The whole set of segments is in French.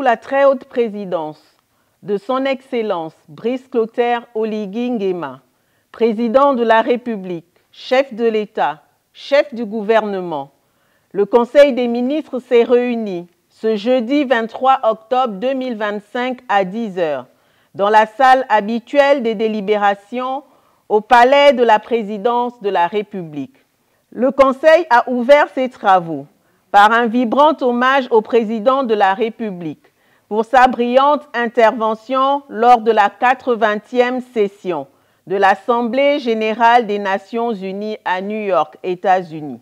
la très haute présidence de son Excellence Brice Clotaire Oligui Nguema, président de la République, chef de l'État, chef du gouvernement, le Conseil des ministres s'est réuni ce jeudi 23 octobre 2025 à 10 h dans la salle habituelle des délibérations au Palais de la Présidence de la République. Le Conseil a ouvert ses travaux par un vibrant hommage au président de la République pour sa brillante intervention lors de la 80e session de l'Assemblée générale des Nations unies à New York, États-Unis.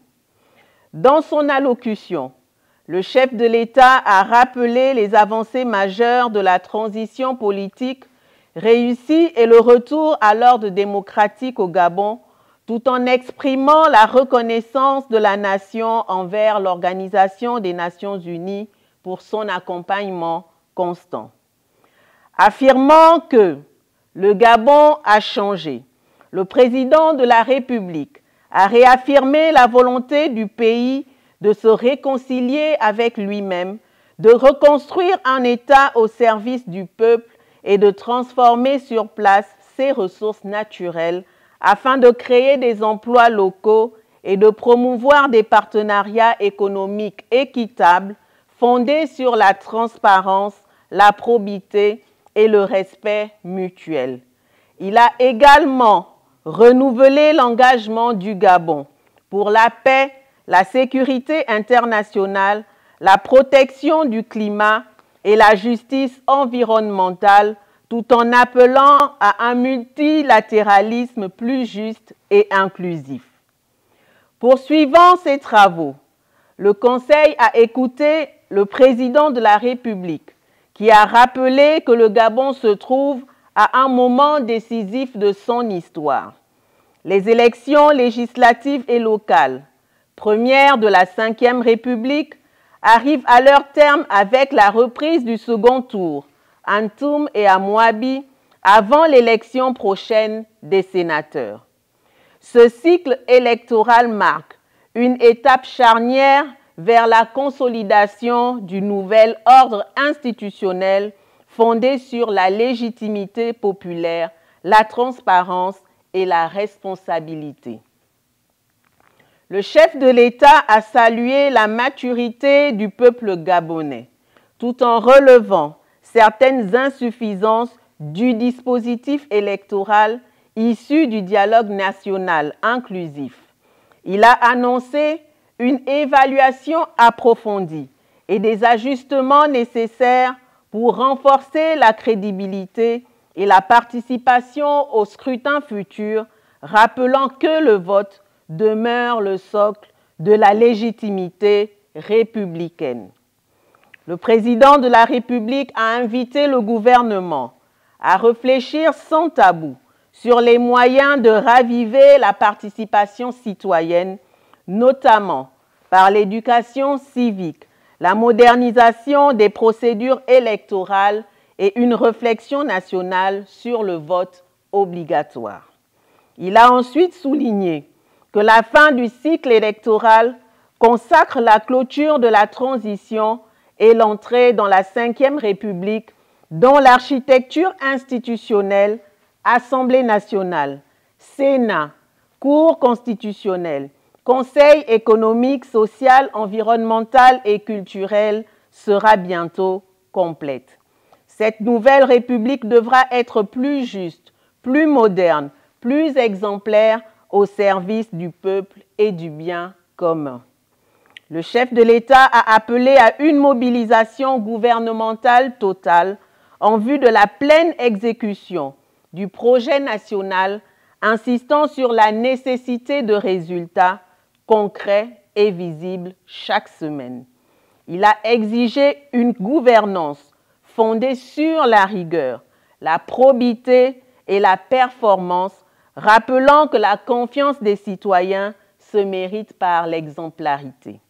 Dans son allocution, le chef de l'État a rappelé les avancées majeures de la transition politique réussie et le retour à l'ordre démocratique au Gabon, tout en exprimant la reconnaissance de la nation envers l'Organisation des Nations unies pour son accompagnement constant. Affirmant que le Gabon a changé, le président de la République a réaffirmé la volonté du pays de se réconcilier avec lui-même, de reconstruire un État au service du peuple et de transformer sur place ses ressources naturelles afin de créer des emplois locaux et de promouvoir des partenariats économiques équitables fondés sur la transparence, la probité et le respect mutuel. Il a également renouvelé l'engagement du Gabon pour la paix, la sécurité internationale, la protection du climat et la justice environnementale, tout en appelant à un multilatéralisme plus juste et inclusif. Poursuivant ses travaux, le Conseil a écouté le président de la République qui a rappelé que le Gabon se trouve à un moment décisif de son histoire. Les élections législatives et locales, premières de la Ve République, arrivent à leur terme avec la reprise du second tour, à Ntoum et à Moabi, avant l'élection prochaine des sénateurs. Ce cycle électoral marque une étape charnière vers la consolidation du nouvel ordre institutionnel fondé sur la légitimité populaire, la transparence et la responsabilité. Le chef de l'État a salué la maturité du peuple gabonais, tout en relevant certaines insuffisances du dispositif électoral issu du dialogue national inclusif. Il a annoncé une évaluation approfondie et des ajustements nécessaires pour renforcer la crédibilité et la participation au scrutin futur, rappelant que le vote demeure le socle de la légitimité républicaine. Le président de la République a invité le gouvernement à réfléchir sans tabou sur les moyens de raviver la participation citoyenne, notamment par l'éducation civique, la modernisation des procédures électorales et une réflexion nationale sur le vote obligatoire. Il a ensuite souligné que la fin du cycle électoral consacre la clôture de la transition et l'entrée dans la Ve République, dont l'architecture institutionnelle, Assemblée nationale, Sénat, Cour constitutionnelle, Conseil économique, social, environnemental et culturel sera bientôt complète. Cette nouvelle République devra être plus juste, plus moderne, plus exemplaire au service du peuple et du bien commun. Le chef de l'État a appelé à une mobilisation gouvernementale totale en vue de la pleine exécution du projet national, insistant sur la nécessité de résultats concrets et visibles chaque semaine. Il a exigé une gouvernance fondée sur la rigueur, la probité et la performance, rappelant que la confiance des citoyens se mérite par l'exemplarité.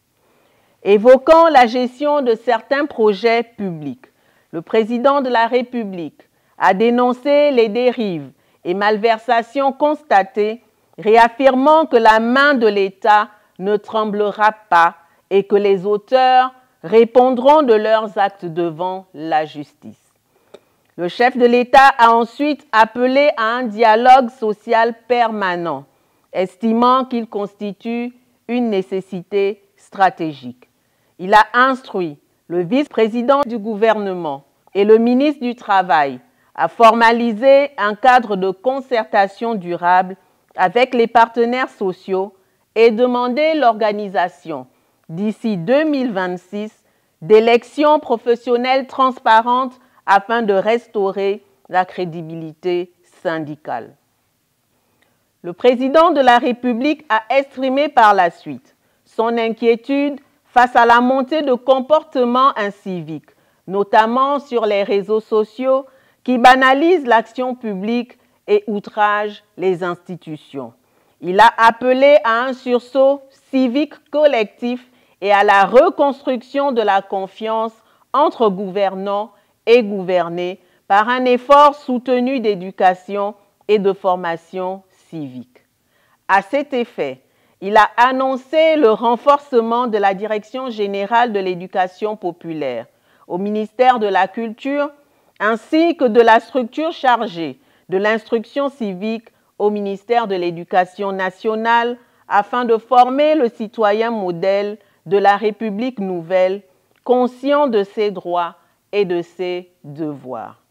Évoquant la gestion de certains projets publics, le président de la République a dénoncé les dérives et malversations constatées, réaffirmant que la main de l'État ne tremblera pas et que les auteurs répondront de leurs actes devant la justice. Le chef de l'État a ensuite appelé à un dialogue social permanent, estimant qu'il constitue une nécessité stratégique. Il a instruit le vice-président du gouvernement et le ministre du Travail à formaliser un cadre de concertation durable avec les partenaires sociaux et demander l'organisation, d'ici 2026, d'élections professionnelles transparentes afin de restaurer la crédibilité syndicale. Le président de la République a exprimé par la suite son inquiétude face à la montée de comportements inciviques, notamment sur les réseaux sociaux qui banalisent l'action publique et outragent les institutions. Il a appelé à un sursaut civique collectif et à la reconstruction de la confiance entre gouvernants et gouvernés par un effort soutenu d'éducation et de formation civique. À cet effet, il a annoncé le renforcement de la Direction générale de l'éducation populaire au ministère de la Culture ainsi que de la structure chargée de l'instruction civique au ministère de l'Éducation nationale afin de former le citoyen modèle de la République nouvelle, conscient de ses droits et de ses devoirs.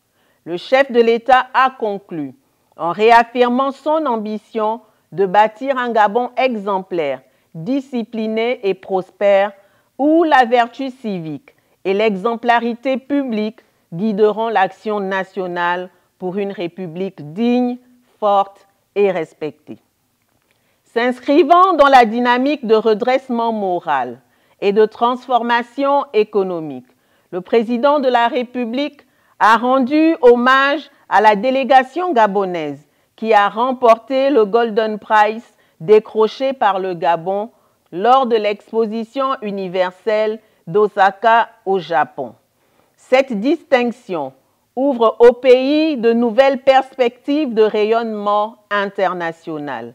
Le chef de l'État a conclu en réaffirmant son ambition de bâtir un Gabon exemplaire, discipliné et prospère, où la vertu civique et l'exemplarité publique guideront l'action nationale pour une République digne, forte et respectée. S'inscrivant dans la dynamique de redressement moral et de transformation économique, le président de la République a rendu hommage à la délégation gabonaise qui a remporté le Golden Prize décroché par le Gabon lors de l'exposition universelle d'Osaka au Japon. Cette distinction ouvre au pays de nouvelles perspectives de rayonnement international.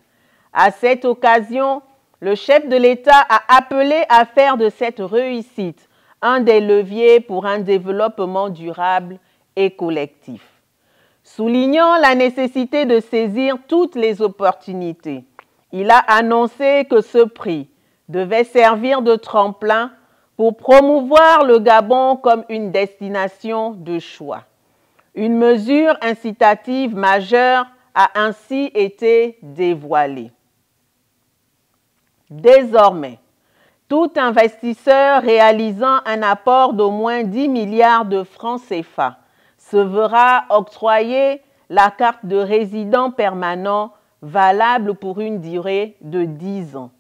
À cette occasion, le chef de l'État a appelé à faire de cette réussite un des leviers pour un développement durable et collectif. Soulignant la nécessité de saisir toutes les opportunités, il a annoncé que ce prix devait servir de tremplin pour promouvoir le Gabon comme une destination de choix. Une mesure incitative majeure a ainsi été dévoilée. Désormais, tout investisseur réalisant un apport d'au moins 10 milliards de francs CFA se verra octroyer la carte de résident permanent valable pour une durée de 10 ans.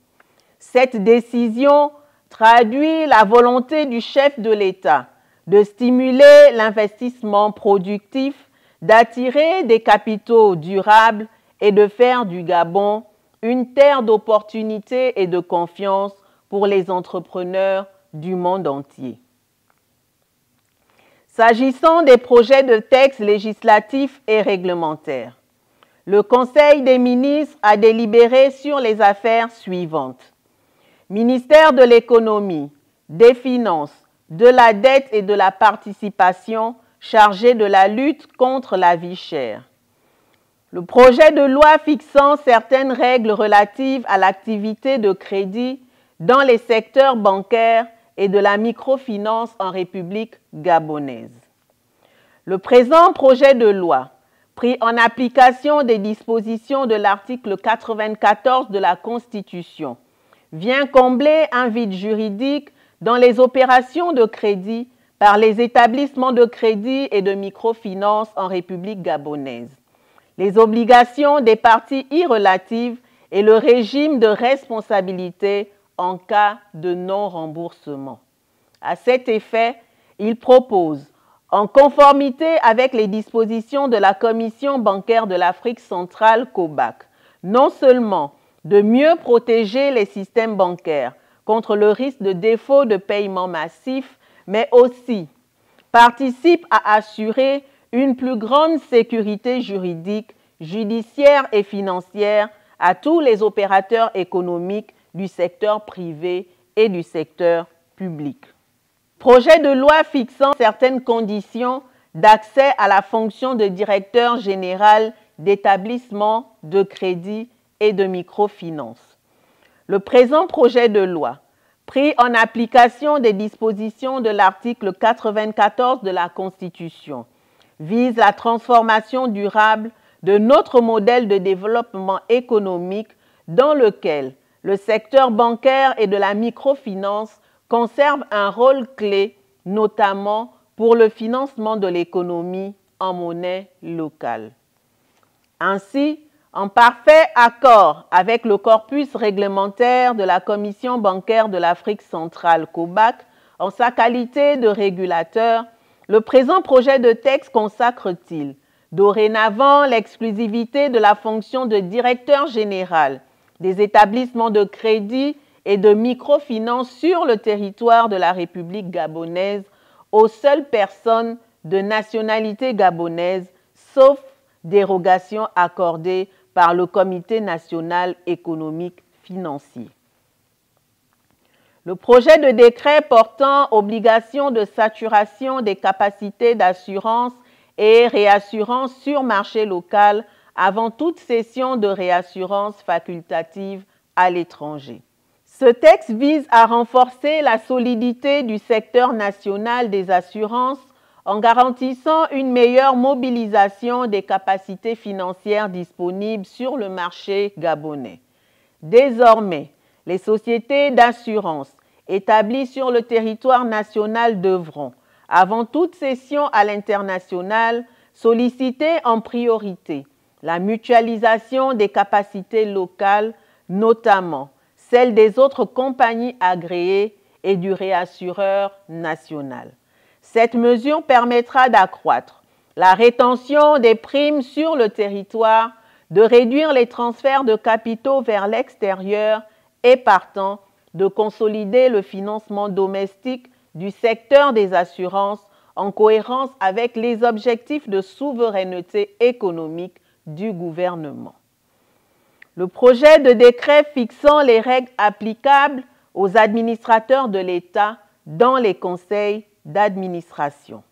Cette décision traduit la volonté du chef de l'État de stimuler l'investissement productif, d'attirer des capitaux durables et de faire du Gabon une terre d'opportunités et de confiance pour les entrepreneurs du monde entier. S'agissant des projets de textes législatifs et réglementaires, le Conseil des ministres a délibéré sur les affaires suivantes. Ministère de l'Économie, des Finances, de la dette et de la participation chargé de la lutte contre la vie chère. Le projet de loi fixant certaines règles relatives à l'activité de crédit dans les secteurs bancaires et de la microfinance en République gabonaise. Le présent projet de loi, pris en application des dispositions de l'article 94 de la Constitution, vient combler un vide juridique dans les opérations de crédit par les établissements de crédit et de microfinance en République gabonaise, les obligations des parties irrelatives et le régime de responsabilité en cas de non-remboursement. À cet effet, il propose, en conformité avec les dispositions de la Commission bancaire de l'Afrique centrale (COBAC), non seulement de mieux protéger les systèmes bancaires contre le risque de défaut de paiement massif, mais aussi participe à assurer une plus grande sécurité juridique, judiciaire et financière à tous les opérateurs économiques du secteur privé et du secteur public. Projet de loi fixant certaines conditions d'accès à la fonction de directeur général d'établissement de crédit et de microfinance. Le présent projet de loi, pris en application des dispositions de l'article 94 de la Constitution, vise la transformation durable de notre modèle de développement économique dans lequel le secteur bancaire et de la microfinance conserve un rôle clé, notamment pour le financement de l'économie en monnaie locale. Ainsi, en parfait accord avec le corpus réglementaire de la Commission bancaire de l'Afrique centrale, COBAC, en sa qualité de régulateur, le présent projet de texte consacre-t-il dorénavant l'exclusivité de la fonction de directeur général des établissements de crédit et de microfinance sur le territoire de la République gabonaise aux seules personnes de nationalité gabonaise, sauf dérogation accordée par le Comité national économique financier. Le projet de décret portant obligation de saturation des capacités d'assurance et réassurance sur marché local avant toute cession de réassurance facultative à l'étranger. Ce texte vise à renforcer la solidité du secteur national des assurances en garantissant une meilleure mobilisation des capacités financières disponibles sur le marché gabonais. Désormais, les sociétés d'assurance établies sur le territoire national devront, avant toute cession à l'international, solliciter en priorité la mutualisation des capacités locales, notamment celle des autres compagnies agréées et du réassureur national. Cette mesure permettra d'accroître la rétention des primes sur le territoire, de réduire les transferts de capitaux vers l'extérieur et, partant, de consolider le financement domestique du secteur des assurances en cohérence avec les objectifs de souveraineté économique du gouvernement. Le projet de décret fixant les règles applicables aux administrateurs de l'État dans les conseils d'administration.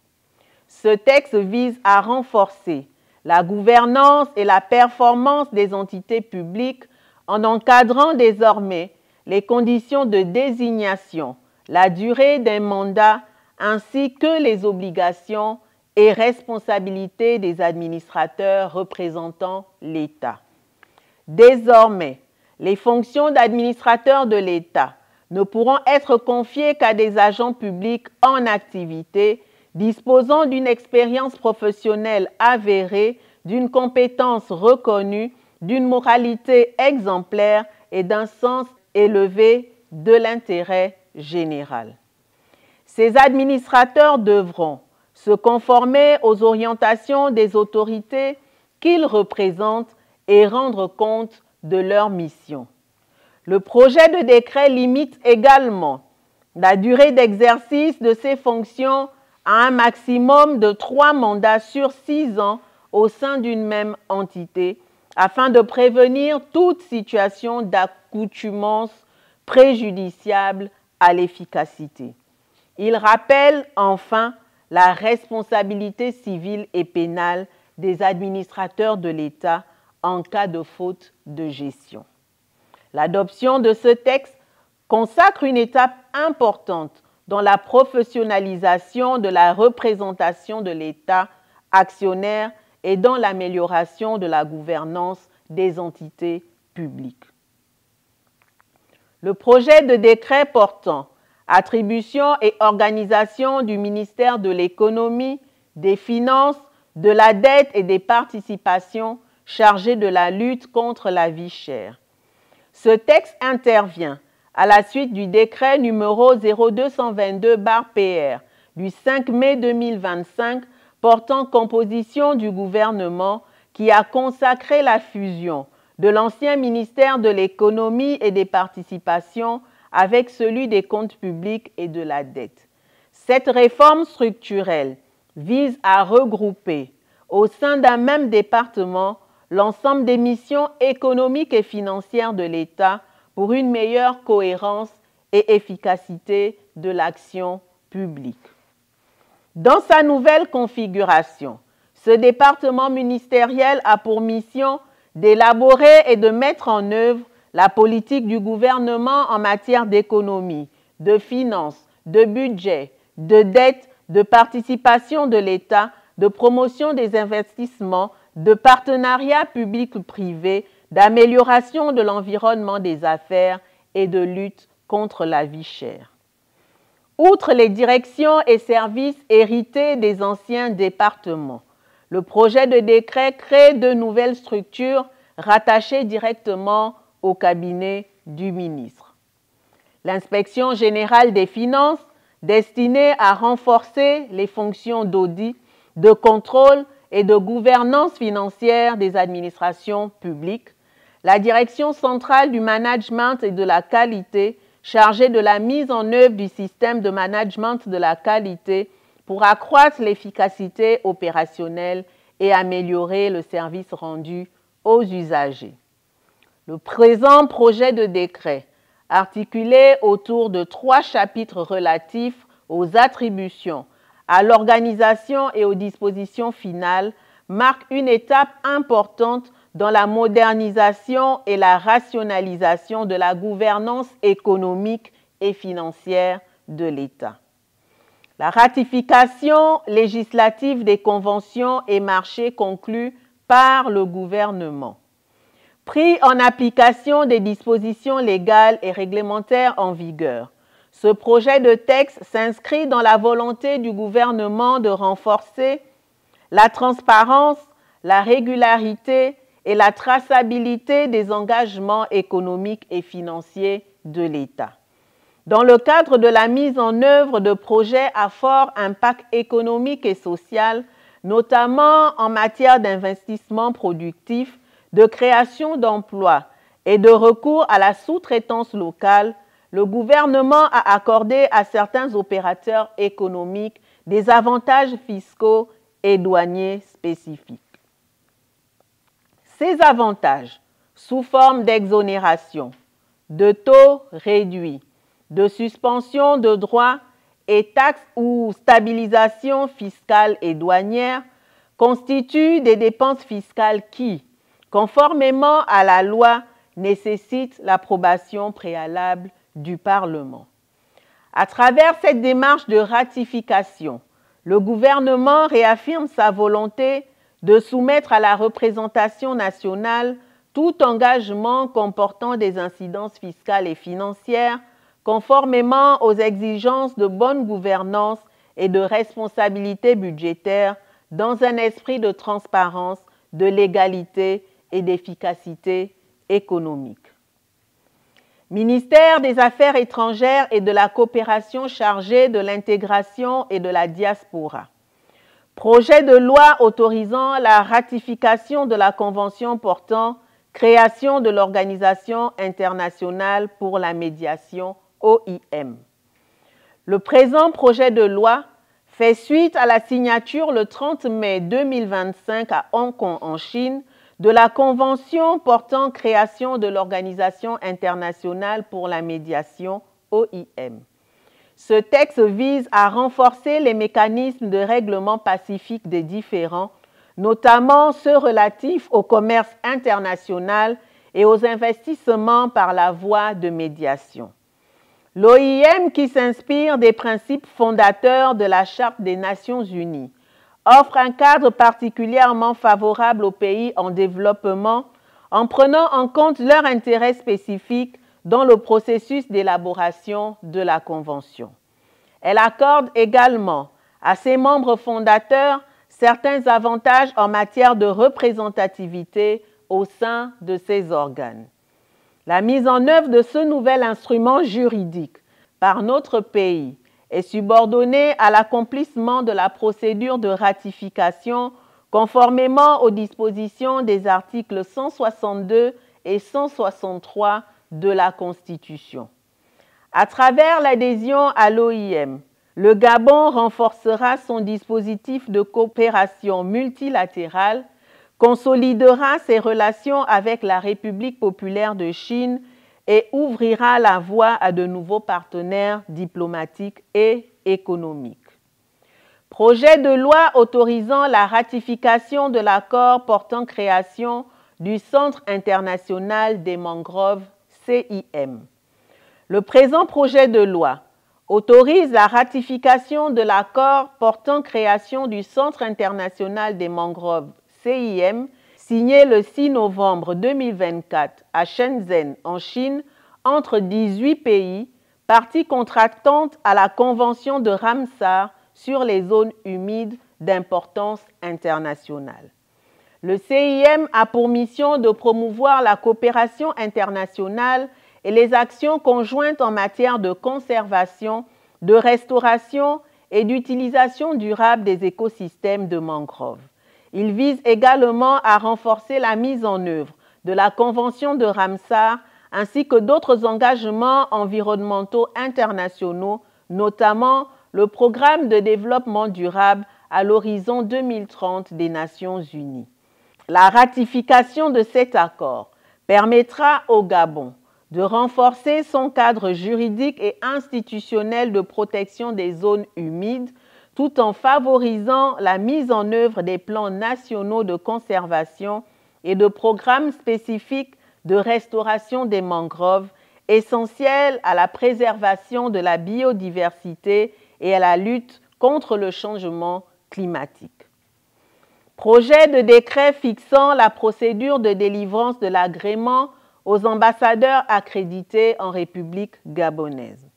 Ce texte vise à renforcer la gouvernance et la performance des entités publiques en encadrant désormais les conditions de désignation, la durée d'un mandat ainsi que les obligations et responsabilités des administrateurs représentant l'État. Désormais, les fonctions d'administrateur de l'État ne pourront être confiées qu'à des agents publics en activité disposant d'une expérience professionnelle avérée, d'une compétence reconnue, d'une moralité exemplaire et d'un sens élevé de l'intérêt général. Ces administrateurs devront se conformer aux orientations des autorités qu'ils représentent et rendre compte de leur mission. Le projet de décret limite également la durée d'exercice de ces fonctions à un maximum de 3 mandats sur 6 ans au sein d'une même entité, afin de prévenir toute situation d'accoutumance préjudiciable à l'efficacité. Il rappelle enfin la responsabilité civile et pénale des administrateurs de l'État en cas de faute de gestion. L'adoption de ce texte consacre une étape importante dans la professionnalisation de la représentation de l'État actionnaire et dans l'amélioration de la gouvernance des entités publiques. Le projet de décret portant attribution et organisation du ministère de l'Économie, des Finances, de la dette et des participations chargé de la lutte contre la vie chère. Ce texte intervient à la suite du décret numéro 0222/PR du 5 mai 2025 portant composition du gouvernement qui a consacré la fusion de l'ancien ministère de l'Économie et des Participations avec celui des comptes publics et de la dette. Cette réforme structurelle vise à regrouper au sein d'un même département l'ensemble des missions économiques et financières de l'État pour une meilleure cohérence et efficacité de l'action publique. Dans sa nouvelle configuration, ce département ministériel a pour mission d'élaborer et de mettre en œuvre la politique du gouvernement en matière d'économie, de finances, de budget, de dette, de participation de l'État, de promotion des investissements, de partenariats publics-privés, d'amélioration de l'environnement des affaires et de lutte contre la vie chère. Outre les directions et services hérités des anciens départements, le projet de décret crée de nouvelles structures rattachées directement au cabinet du ministre. L'Inspection générale des finances, destinée à renforcer les fonctions d'audit, de contrôle et de gouvernance financière des administrations publiques. La Direction centrale du management et de la qualité, chargée de la mise en œuvre du système de management de la qualité pour accroître l'efficacité opérationnelle et améliorer le service rendu aux usagers. Le présent projet de décret, articulé autour de 3 chapitres relatifs aux attributions, à l'organisation et aux dispositions finales, marque une étape importante dans la modernisation et la rationalisation de la gouvernance économique et financière de l'État. La ratification législative des conventions et marchés conclus par le gouvernement. Pris en application des dispositions légales et réglementaires en vigueur, ce projet de texte s'inscrit dans la volonté du gouvernement de renforcer la transparence, la régularité et la traçabilité des engagements économiques et financiers de l'État. Dans le cadre de la mise en œuvre de projets à fort impact économique et social, notamment en matière d'investissement productif, de création d'emplois et de recours à la sous-traitance locale, le gouvernement a accordé à certains opérateurs économiques des avantages fiscaux et douaniers spécifiques. Ces avantages, sous forme d'exonération, de taux réduits, de suspension de droits et taxes ou stabilisation fiscale et douanière, constituent des dépenses fiscales qui, conformément à la loi, nécessitent l'approbation préalable du Parlement. À travers cette démarche de ratification, le gouvernement réaffirme sa volonté de soumettre à la représentation nationale tout engagement comportant des incidences fiscales et financières conformément aux exigences de bonne gouvernance et de responsabilité budgétaire dans un esprit de transparence, de légalité et d'efficacité économique. Ministère des Affaires étrangères et de la coopération chargé de l'intégration et de la diaspora. Projet de loi autorisant la ratification de la Convention portant création de l'Organisation internationale pour la médiation, OIM. Le présent projet de loi fait suite à la signature le 30 mai 2025 à Hong Kong en Chine de la Convention portant création de l'Organisation internationale pour la médiation, OIM. Ce texte vise à renforcer les mécanismes de règlement pacifique des différends, notamment ceux relatifs au commerce international et aux investissements par la voie de médiation. L'OIM, qui s'inspire des principes fondateurs de la Charte des Nations Unies, offre un cadre particulièrement favorable aux pays en développement en prenant en compte leurs intérêts spécifiques dans le processus d'élaboration de la Convention. Elle accorde également à ses membres fondateurs certains avantages en matière de représentativité au sein de ces organes. La mise en œuvre de ce nouvel instrument juridique par notre pays est subordonnée à l'accomplissement de la procédure de ratification conformément aux dispositions des articles 162 et 163 de la Constitution. À travers l'adhésion à l'OIM, le Gabon renforcera son dispositif de coopération multilatérale, consolidera ses relations avec la République populaire de Chine et ouvrira la voie à de nouveaux partenaires diplomatiques et économique. Projet de loi autorisant la ratification de l'accord portant création du Centre international des mangroves, CIM. Le présent projet de loi autorise la ratification de l'accord portant création du Centre international des mangroves, CIM, signé le 6 novembre 2024 à Shenzhen, en Chine, entre 18 pays, parties contractantes à la Convention de Ramsar sur les zones humides d'importance internationale. Le CIM a pour mission de promouvoir la coopération internationale et les actions conjointes en matière de conservation, de restauration et d'utilisation durable des écosystèmes de mangroves. Il vise également à renforcer la mise en œuvre de la Convention de Ramsar ainsi que d'autres engagements environnementaux internationaux, notamment le Programme de développement durable à l'horizon 2030 des Nations unies. La ratification de cet accord permettra au Gabon de renforcer son cadre juridique et institutionnel de protection des zones humides, tout en favorisant la mise en œuvre des plans nationaux de conservation et de programmes spécifiques de restauration des mangroves, essentiels à la préservation de la biodiversité et à la lutte contre le changement climatique. Projet de décret fixant la procédure de délivrance de l'agrément aux ambassadeurs accrédités en République gabonaise.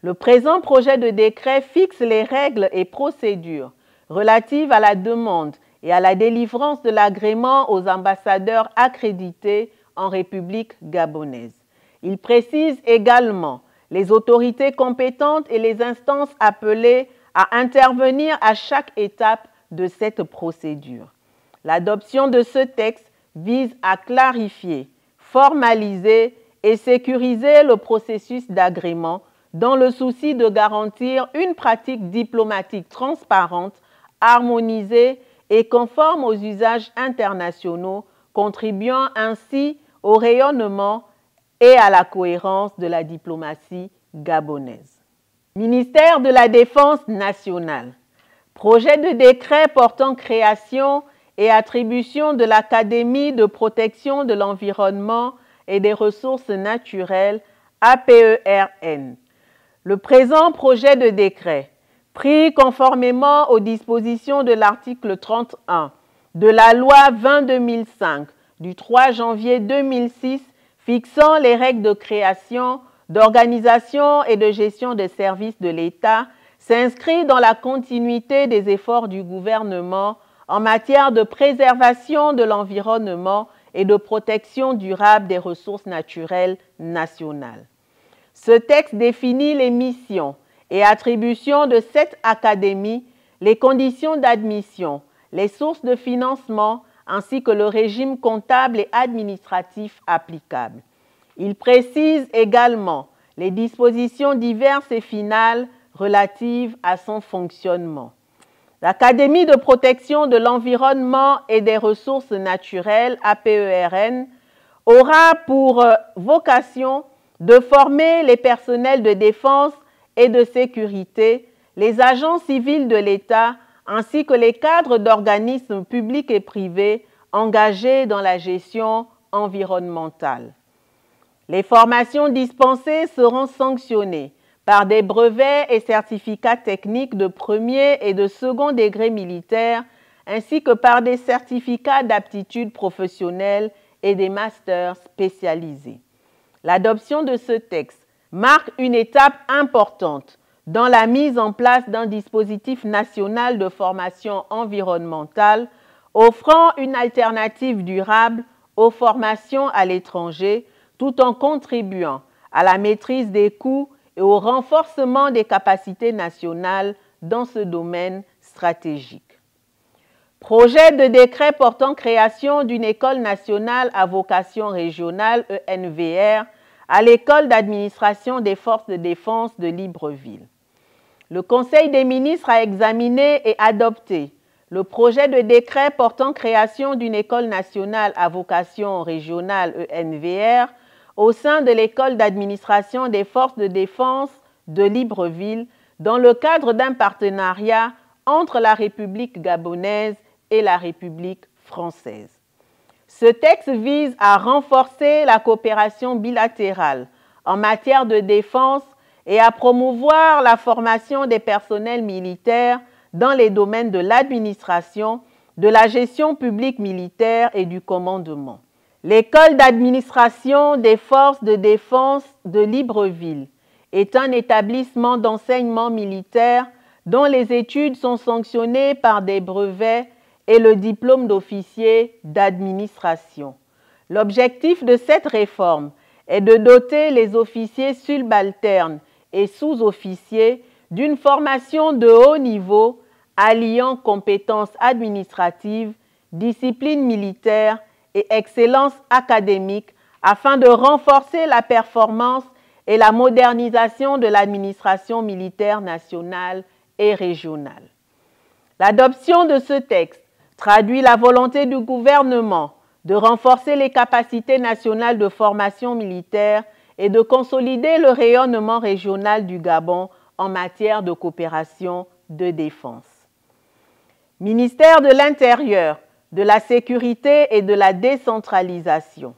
Le présent projet de décret fixe les règles et procédures relatives à la demande et à la délivrance de l'agrément aux ambassadeurs accrédités en République gabonaise. Il précise également les autorités compétentes et les instances appelées à intervenir à chaque étape de cette procédure. L'adoption de ce texte vise à clarifier, formaliser et sécuriser le processus d'agrément dans le souci de garantir une pratique diplomatique transparente, harmonisée et conforme aux usages internationaux, contribuant ainsi au rayonnement et à la cohérence de la diplomatie gabonaise. Ministère de la Défense nationale. Projet de décret portant création et attribution de l'Académie de protection de l'environnement et des ressources naturelles, APERN. Le présent projet de décret, pris conformément aux dispositions de l'article 31 de la loi 20-2005 du 3 janvier 2006 fixant les règles de création, d'organisation et de gestion des services de l'État, s'inscrit dans la continuité des efforts du gouvernement en matière de préservation de l'environnement et de protection durable des ressources naturelles nationales. Ce texte définit les missions et attributions de cette académie, les conditions d'admission, les sources de financement, ainsi que le régime comptable et administratif applicable. Il précise également les dispositions diverses et finales relatives à son fonctionnement. L'Académie de protection de l'environnement et des ressources naturelles, APERN, aura pour vocation de former les personnels de défense et de sécurité, les agents civils de l'État, ainsi que les cadres d'organismes publics et privés engagés dans la gestion environnementale. Les formations dispensées seront sanctionnées par des brevets et certificats techniques de premier et de second degré militaire, ainsi que par des certificats d'aptitude professionnelle et des masters spécialisés. L'adoption de ce texte marque une étape importante dans la mise en place d'un dispositif national de formation environnementale offrant une alternative durable aux formations à l'étranger, tout en contribuant à la maîtrise des coûts et au renforcement des capacités nationales dans ce domaine stratégique. Projet de décret portant création d'une école nationale à vocation régionale, ENVR, à l'école d'administration des forces de défense de Libreville. Le Conseil des ministres a examiné et adopté le projet de décret portant création d'une école nationale à vocation régionale, ENVR, au sein de l'école d'administration des forces de défense de Libreville, dans le cadre d'un partenariat entre la République gabonaise et la République française. Ce texte vise à renforcer la coopération bilatérale en matière de défense et à promouvoir la formation des personnels militaires dans les domaines de l'administration, de la gestion publique militaire et du commandement. L'école d'administration des forces de défense de Libreville est un établissement d'enseignement militaire dont les études sont sanctionnées par des brevets et le diplôme d'officier d'administration. L'objectif de cette réforme est de doter les officiers subalternes et sous-officiers d'une formation de haut niveau alliant compétences administratives, discipline militaire et excellence académique afin de renforcer la performance et la modernisation de l'administration militaire nationale et régionale. L'adoption de ce texte traduit la volonté du gouvernement de renforcer les capacités nationales de formation militaire et de consolider le rayonnement régional du Gabon en matière de coopération de défense. Ministère de l'Intérieur, de la Sécurité et de la Décentralisation.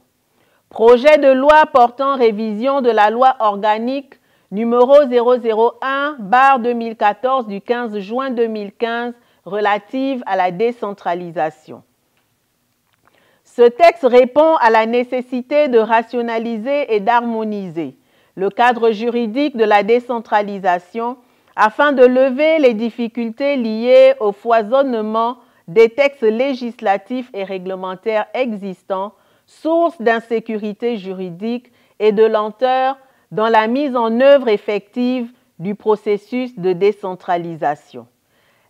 Projet de loi portant révision de la loi organique numéro 001/2014 du 15 juin 2015 relative à la décentralisation. Ce texte répond à la nécessité de rationaliser et d'harmoniser le cadre juridique de la décentralisation afin de lever les difficultés liées au foisonnement des textes législatifs et réglementaires existants, source d'insécurité juridique et de lenteur dans la mise en œuvre effective du processus de décentralisation.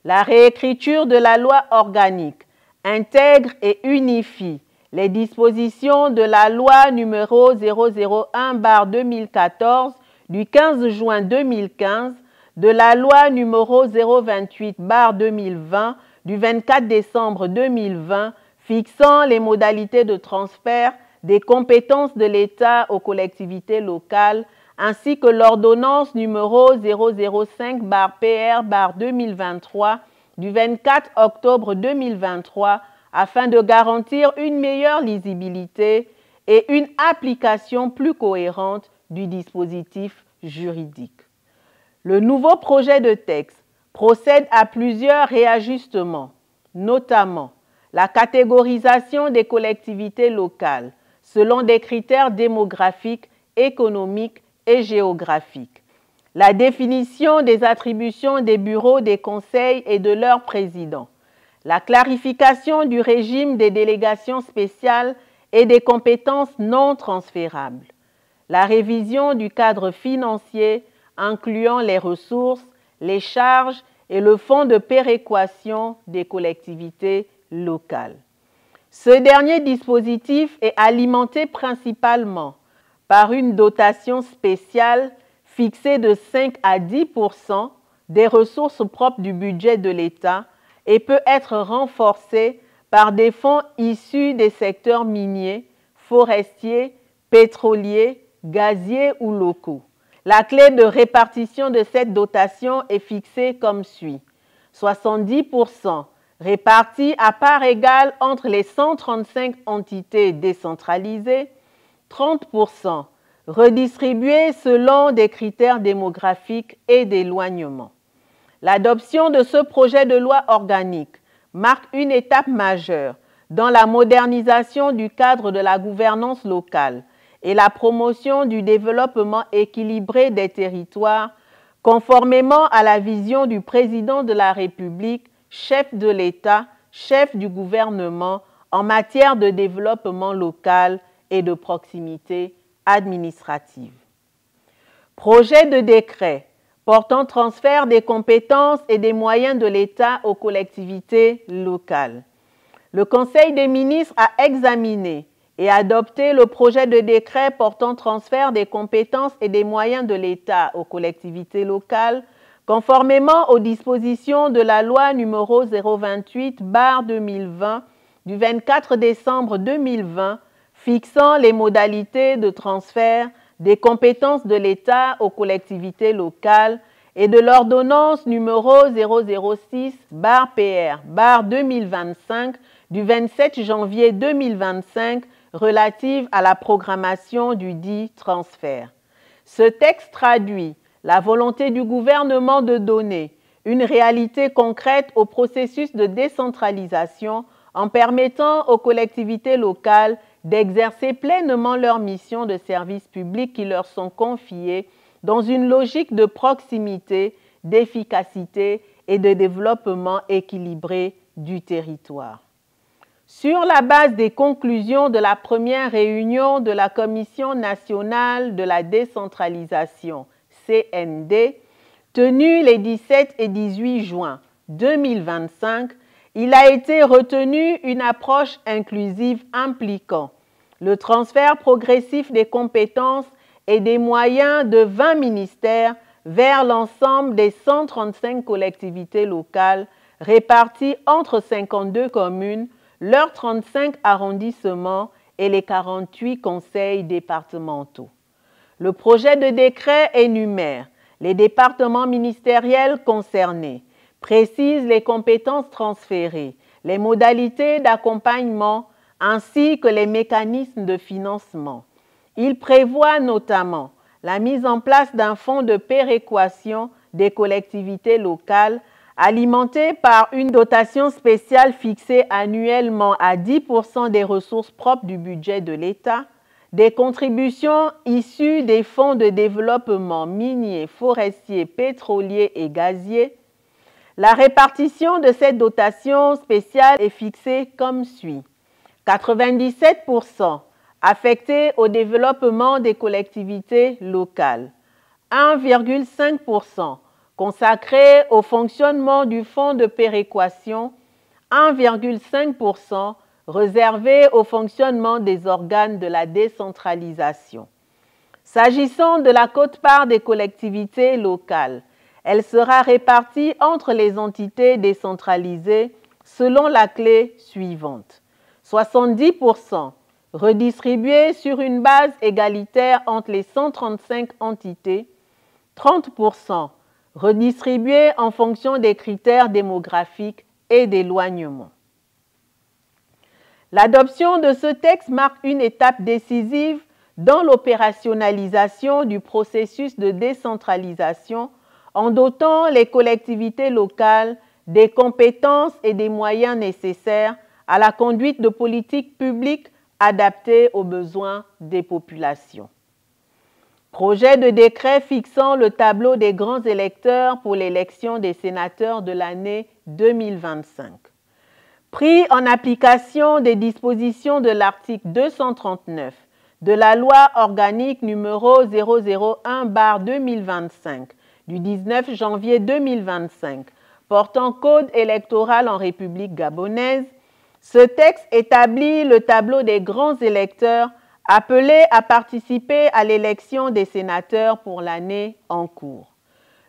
La réécriture de la loi organique intègre et unifie les dispositions de la loi numéro 001/2014 du 15 juin 2015, de la loi numéro 028/2020 du 24 décembre 2020 fixant les modalités de transfert des compétences de l'État aux collectivités locales, ainsi que l'ordonnance numéro 005/PR/2023 du 24 octobre 2023 afin de garantir une meilleure lisibilité et une application plus cohérente du dispositif juridique. Le nouveau projet de texte procède à plusieurs réajustements, notamment la catégorisation des collectivités locales selon des critères démographiques, économiques et géographiques, la définition des attributions des bureaux des conseils et de leurs présidents, la clarification du régime des délégations spéciales et des compétences non transférables, la révision du cadre financier incluant les ressources, les charges et le fonds de péréquation des collectivités locales. Ce dernier dispositif est alimenté principalement par une dotation spéciale fixée de 5 à 10% des ressources propres du budget de l'État et peut être renforcée par des fonds issus des secteurs miniers, forestiers, pétroliers, gaziers ou locaux. La clé de répartition de cette dotation est fixée comme suit. 70% répartis à part égale entre les 135 entités décentralisées, 30% redistribués selon des critères démographiques et d'éloignement. L'adoption de ce projet de loi organique marque une étape majeure dans la modernisation du cadre de la gouvernance locale et la promotion du développement équilibré des territoires, conformément à la vision du président de la République, chef de l'État, chef du gouvernement en matière de développement local et de proximité administrative. Projet de décret portant transfert des compétences et des moyens de l'État aux collectivités locales. Le Conseil des ministres a examiné et adopté le projet de décret portant transfert des compétences et des moyens de l'État aux collectivités locales, conformément aux dispositions de la loi numéro 028/2020 du 24 décembre 2020 fixant les modalités de transfert des compétences de l'État aux collectivités locales et de l'ordonnance numéro 006/PR/2025 du 27 janvier 2025 relative à la programmation du dit transfert. Ce texte traduit la volonté du gouvernement de donner une réalité concrète au processus de décentralisation en permettant aux collectivités locales d'exercer pleinement leurs missions de service public qui leur sont confiées dans une logique de proximité, d'efficacité et de développement équilibré du territoire. Sur la base des conclusions de la première réunion de la Commission nationale de la décentralisation, CND, tenue les 17 et 18 juin 2025, il a été retenu une approche inclusive impliquant le transfert progressif des compétences et des moyens de 20 ministères vers l'ensemble des 135 collectivités locales réparties entre 52 communes, leurs 35 arrondissements et les 48 conseils départementaux. Le projet de décret énumère les départements ministériels concernés, précise les compétences transférées, les modalités d'accompagnement ainsi que les mécanismes de financement. Il prévoit notamment la mise en place d'un fonds de péréquation des collectivités locales alimenté par une dotation spéciale fixée annuellement à 10% des ressources propres du budget de l'État, des contributions issues des fonds de développement minier, forestier, pétrolier et gazier. La répartition de cette dotation spéciale est fixée comme suit. 97% affectés au développement des collectivités locales, 1,5% consacrés au fonctionnement du fonds de péréquation, 1,5% réservés au fonctionnement des organes de la décentralisation. S'agissant de la quote-part des collectivités locales, elle sera répartie entre les entités décentralisées selon la clé suivante. 70% redistribués sur une base égalitaire entre les 135 entités, 30% redistribués en fonction des critères démographiques et d'éloignement. L'adoption de ce texte marque une étape décisive dans l'opérationnalisation du processus de décentralisation en dotant les collectivités locales des compétences et des moyens nécessaires à la conduite de politiques publiques adaptées aux besoins des populations. Projet de décret fixant le tableau des grands électeurs pour l'élection des sénateurs de l'année 2025. Pris en application des dispositions de l'article 239 de la loi organique numéro 001/2025 du 19 janvier 2025 portant code électoral en République gabonaise, ce texte établit le tableau des grands électeurs appelés à participer à l'élection des sénateurs pour l'année en cours.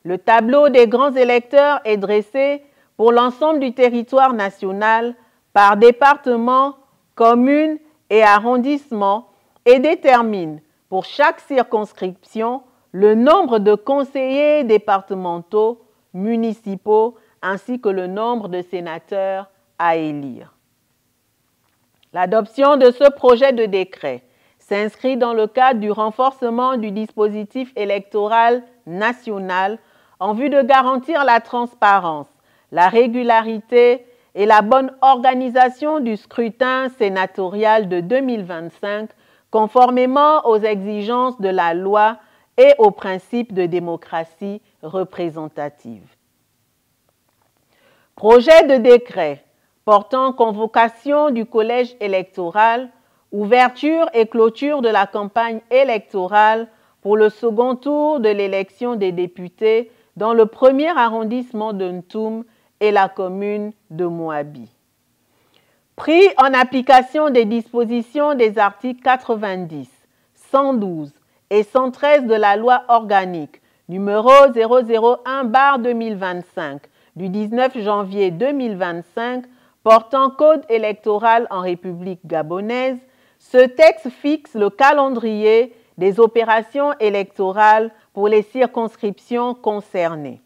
Le tableau des grands électeurs est dressé pour l'ensemble du territoire national par département, commune et arrondissement et détermine pour chaque circonscription le nombre de conseillers départementaux, municipaux ainsi que le nombre de sénateurs à élire. L'adoption de ce projet de décret s'inscrit dans le cadre du renforcement du dispositif électoral national en vue de garantir la transparence, la régularité et la bonne organisation du scrutin sénatorial de 2025 conformément aux exigences de la loi et aux principes de démocratie représentative. Projet de décret portant convocation du collège électoral, ouverture et clôture de la campagne électorale pour le second tour de l'élection des députés dans le premier arrondissement de Ntoum et la commune de Moabi. Pris en application des dispositions des articles 90, 112 et 113 de la loi organique numéro 001/2025 du 19 janvier 2025 portant code électoral en République gabonaise, ce texte fixe le calendrier des opérations électorales pour les circonscriptions concernées.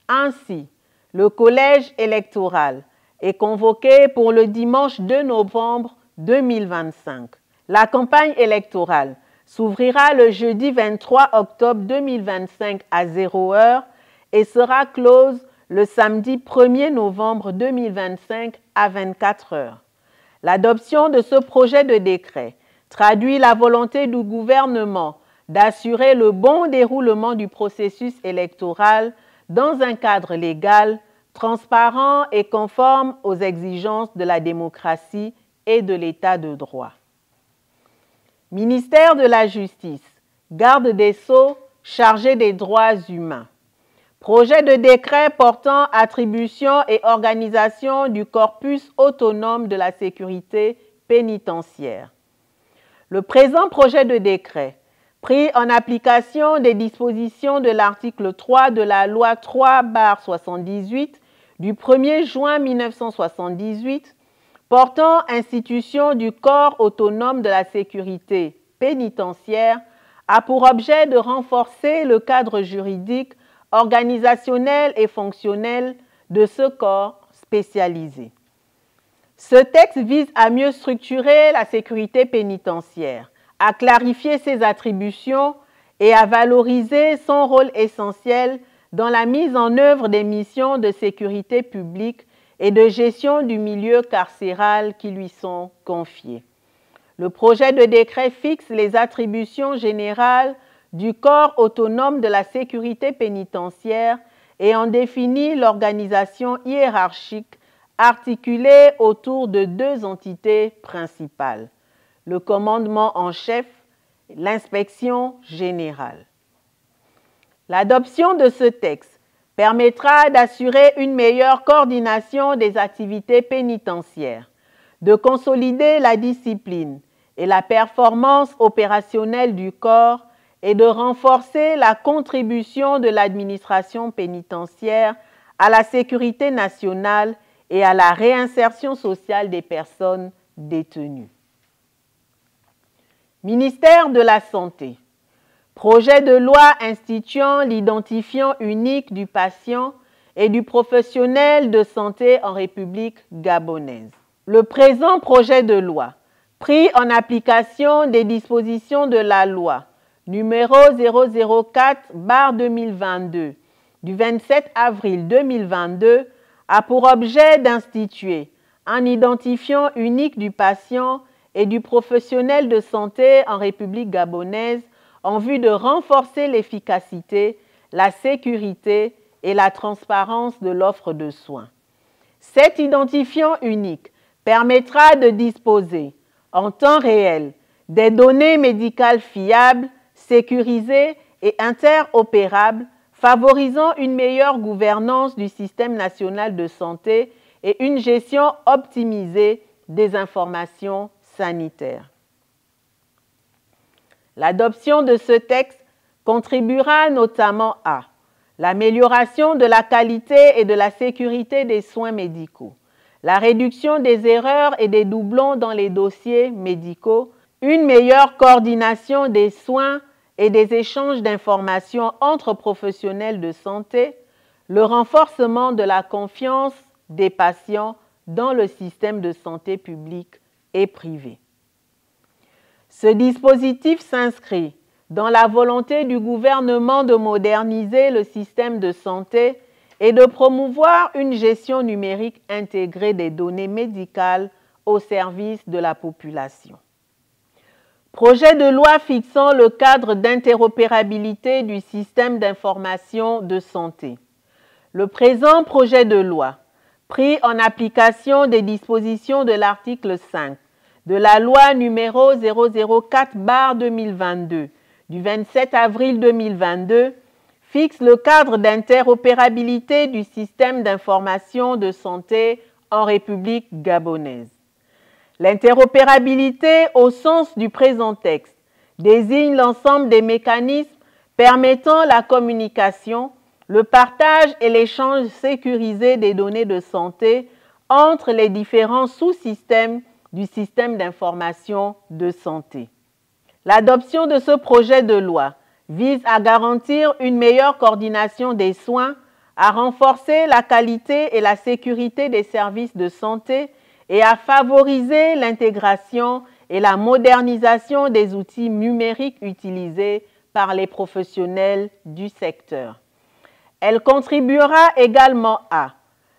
Ainsi, le collège électoral est convoqué pour le dimanche 2 novembre 2025. La campagne électorale s'ouvrira le jeudi 23 octobre 2025 à 0h et sera close le samedi 1er novembre 2025 à 24h. L'adoption de ce projet de décret traduit la volonté du gouvernement d'assurer le bon déroulement du processus électoral dans un cadre légal, transparent et conforme aux exigences de la démocratie et de l'État de droit. Ministère de la Justice, Garde des Sceaux, chargé des droits humains. Projet de décret portant attribution et organisation du corpus autonome de la sécurité pénitentiaire. Le présent projet de décret, pris en application des dispositions de l'article 3 de la loi 3/78 du 1er juin 1978, portant institution du corps autonome de la sécurité pénitentiaire, a pour objet de renforcer le cadre juridique, organisationnel et fonctionnel de ce corps spécialisé. Ce texte vise à mieux structurer la sécurité pénitentiaire, à clarifier ses attributions et à valoriser son rôle essentiel dans la mise en œuvre des missions de sécurité publique et de gestion du milieu carcéral qui lui sont confiées. Le projet de décret fixe les attributions générales du corps autonome de la sécurité pénitentiaire et en définit l'organisation hiérarchique articulée autour de deux entités principales, le commandement en chef et l'inspection générale. L'adoption de ce texte permettra d'assurer une meilleure coordination des activités pénitentiaires, de consolider la discipline et la performance opérationnelle du corps et de renforcer la contribution de l'administration pénitentiaire à la sécurité nationale et à la réinsertion sociale des personnes détenues. Ministère de la Santé. Projet de loi instituant l'identifiant unique du patient et du professionnel de santé en République gabonaise. Le présent projet de loi, pris en application des dispositions de la loi numéro 004/2022 du 27 avril 2022, a pour objet d'instituer un identifiant unique du patient et du professionnel de santé en République gabonaise en vue de renforcer l'efficacité, la sécurité et la transparence de l'offre de soins. Cet identifiant unique permettra de disposer en temps réel des données médicales fiables, sécurisées et interopérables, favorisant une meilleure gouvernance du système national de santé et une gestion optimisée des informations sanitaires. L'adoption de ce texte contribuera notamment à l'amélioration de la qualité et de la sécurité des soins médicaux, la réduction des erreurs et des doublons dans les dossiers médicaux, une meilleure coordination des soins et des échanges d'informations entre professionnels de santé, le renforcement de la confiance des patients dans le système de santé public et privé. Ce dispositif s'inscrit dans la volonté du gouvernement de moderniser le système de santé et de promouvoir une gestion numérique intégrée des données médicales au service de la population. Projet de loi fixant le cadre d'interopérabilité du système d'information de santé. Le présent projet de loi, pris en application des dispositions de l'article 5 de la loi numéro 004/2022 du 27 avril 2022, fixe le cadre d'interopérabilité du système d'information de santé en République gabonaise. L'interopérabilité, au sens du présent texte, désigne l'ensemble des mécanismes permettant la communication, le partage et l'échange sécurisé des données de santé entre les différents sous-systèmes du système d'information de santé. L'adoption de ce projet de loi vise à garantir une meilleure coordination des soins, à renforcer la qualité et la sécurité des services de santé et à favoriser l'intégration et la modernisation des outils numériques utilisés par les professionnels du secteur. Elle contribuera également à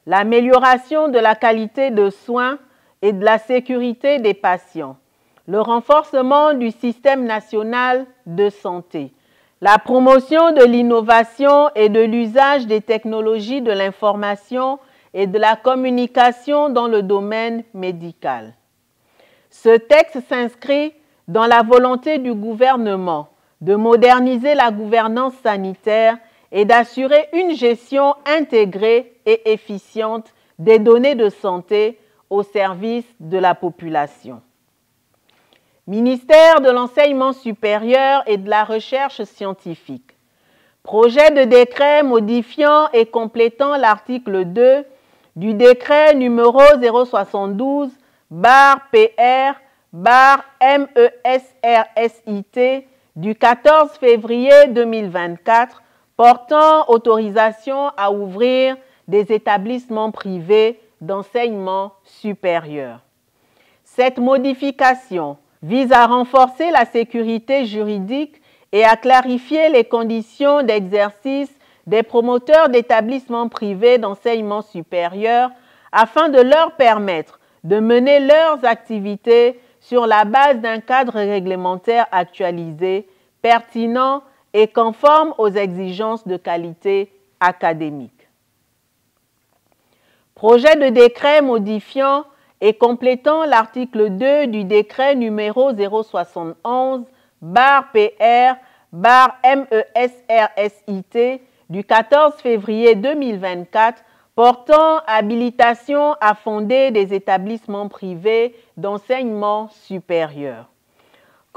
l'amélioration de la qualité de soins et de la sécurité des patients, le renforcement du système national de santé, la promotion de l'innovation et de l'usage des technologies de l'information et de la communication dans le domaine médical. Ce texte s'inscrit dans la volonté du gouvernement de moderniser la gouvernance sanitaire et d'assurer une gestion intégrée et efficiente des données de santé au service de la population. Ministère de l'Enseignement supérieur et de la Recherche scientifique. Projet de décret modifiant et complétant l'article 2 du décret numéro 072-PR-MESRSIT du 14 février 2024 portant autorisation à ouvrir des établissements privés d'enseignement supérieur. Cette modification vise à renforcer la sécurité juridique et à clarifier les conditions d'exercice des promoteurs d'établissements privés d'enseignement supérieur afin de leur permettre de mener leurs activités sur la base d'un cadre réglementaire actualisé, pertinent et conforme aux exigences de qualité académique. Projet de décret modifiant et complétant l'article 2 du décret numéro 071-PR-MESRSIT du 14 février 2024 portant habilitation à fonder des établissements privés d'enseignement supérieur.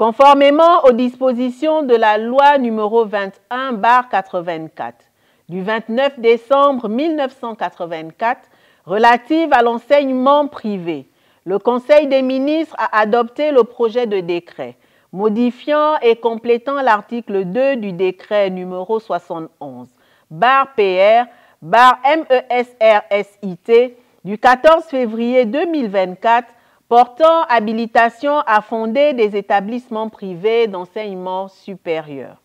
Conformément aux dispositions de la loi numéro 21-84 du 29 décembre 1984 relative à l'enseignement privé, le Conseil des ministres a adopté le projet de décret modifiant et complétant l'article 2 du décret numéro 71-PR-MESRSIT du 14 février 2024 portant habilitation à fonder des établissements privés d'enseignement supérieur.